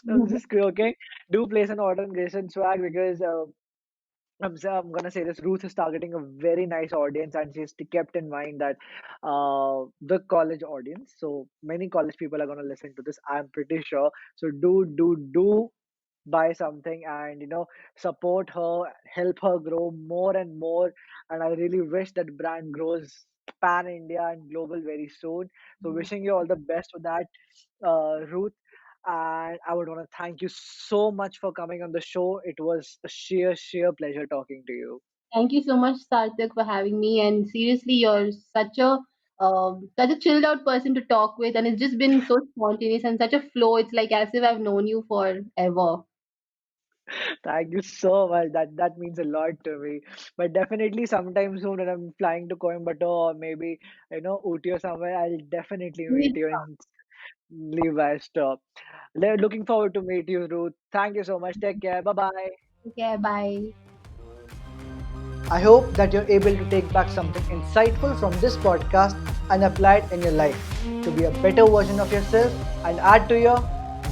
I'm just joking. Do place an order on Grace N Swagg because. I'm gonna say this. Ruth is targeting a very nice audience, and she's kept in mind that the college audience. So many college people are gonna listen to this. I'm pretty sure. So do buy something, and support her, help her grow more and more. And I really wish that brand grows pan India and global very soon. So wishing you all the best with that, Ruth. And I would want to thank you so much for coming on the show. It was a sheer pleasure talking to you. Thank you so much, Sarthak, for having me. And seriously, you're such a chilled out person to talk with, and it's just been so spontaneous and such a flow. It's like as if I've known you forever. Thank you so much. That means a lot to me. But definitely sometime soon when I'm flying to Coimbatore or maybe Ooty or somewhere, I'll definitely meet you in Levi stop. Looking forward to meet you, Ruth. Thank you so much. Take care. Bye bye. Okay, bye. I hope that you're able to take back something insightful from this podcast and apply it in your life to be a better version of yourself and add to your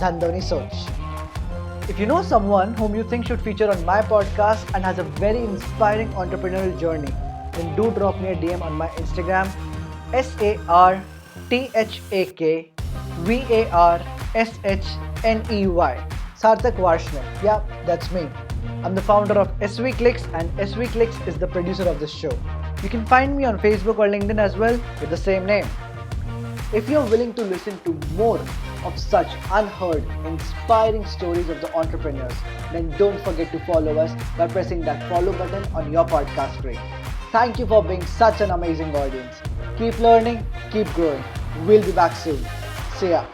Dhandho Ni Soch. If you know someone whom you think should feature on my podcast and has a very inspiring entrepreneurial journey, then do drop me a DM on my Instagram, SarthakVarshney. Sarthak Varshney. Yeah, that's me. I'm the founder of SV Clicks, and SV Clicks is the producer of this show. You can find me on Facebook or LinkedIn as well with the same name. If you're willing to listen to more of such unheard, inspiring stories of the entrepreneurs, then don't forget to follow us by pressing that follow button on your podcast screen. Thank you for being such an amazing audience. Keep learning, keep growing. We'll be back soon. See ya.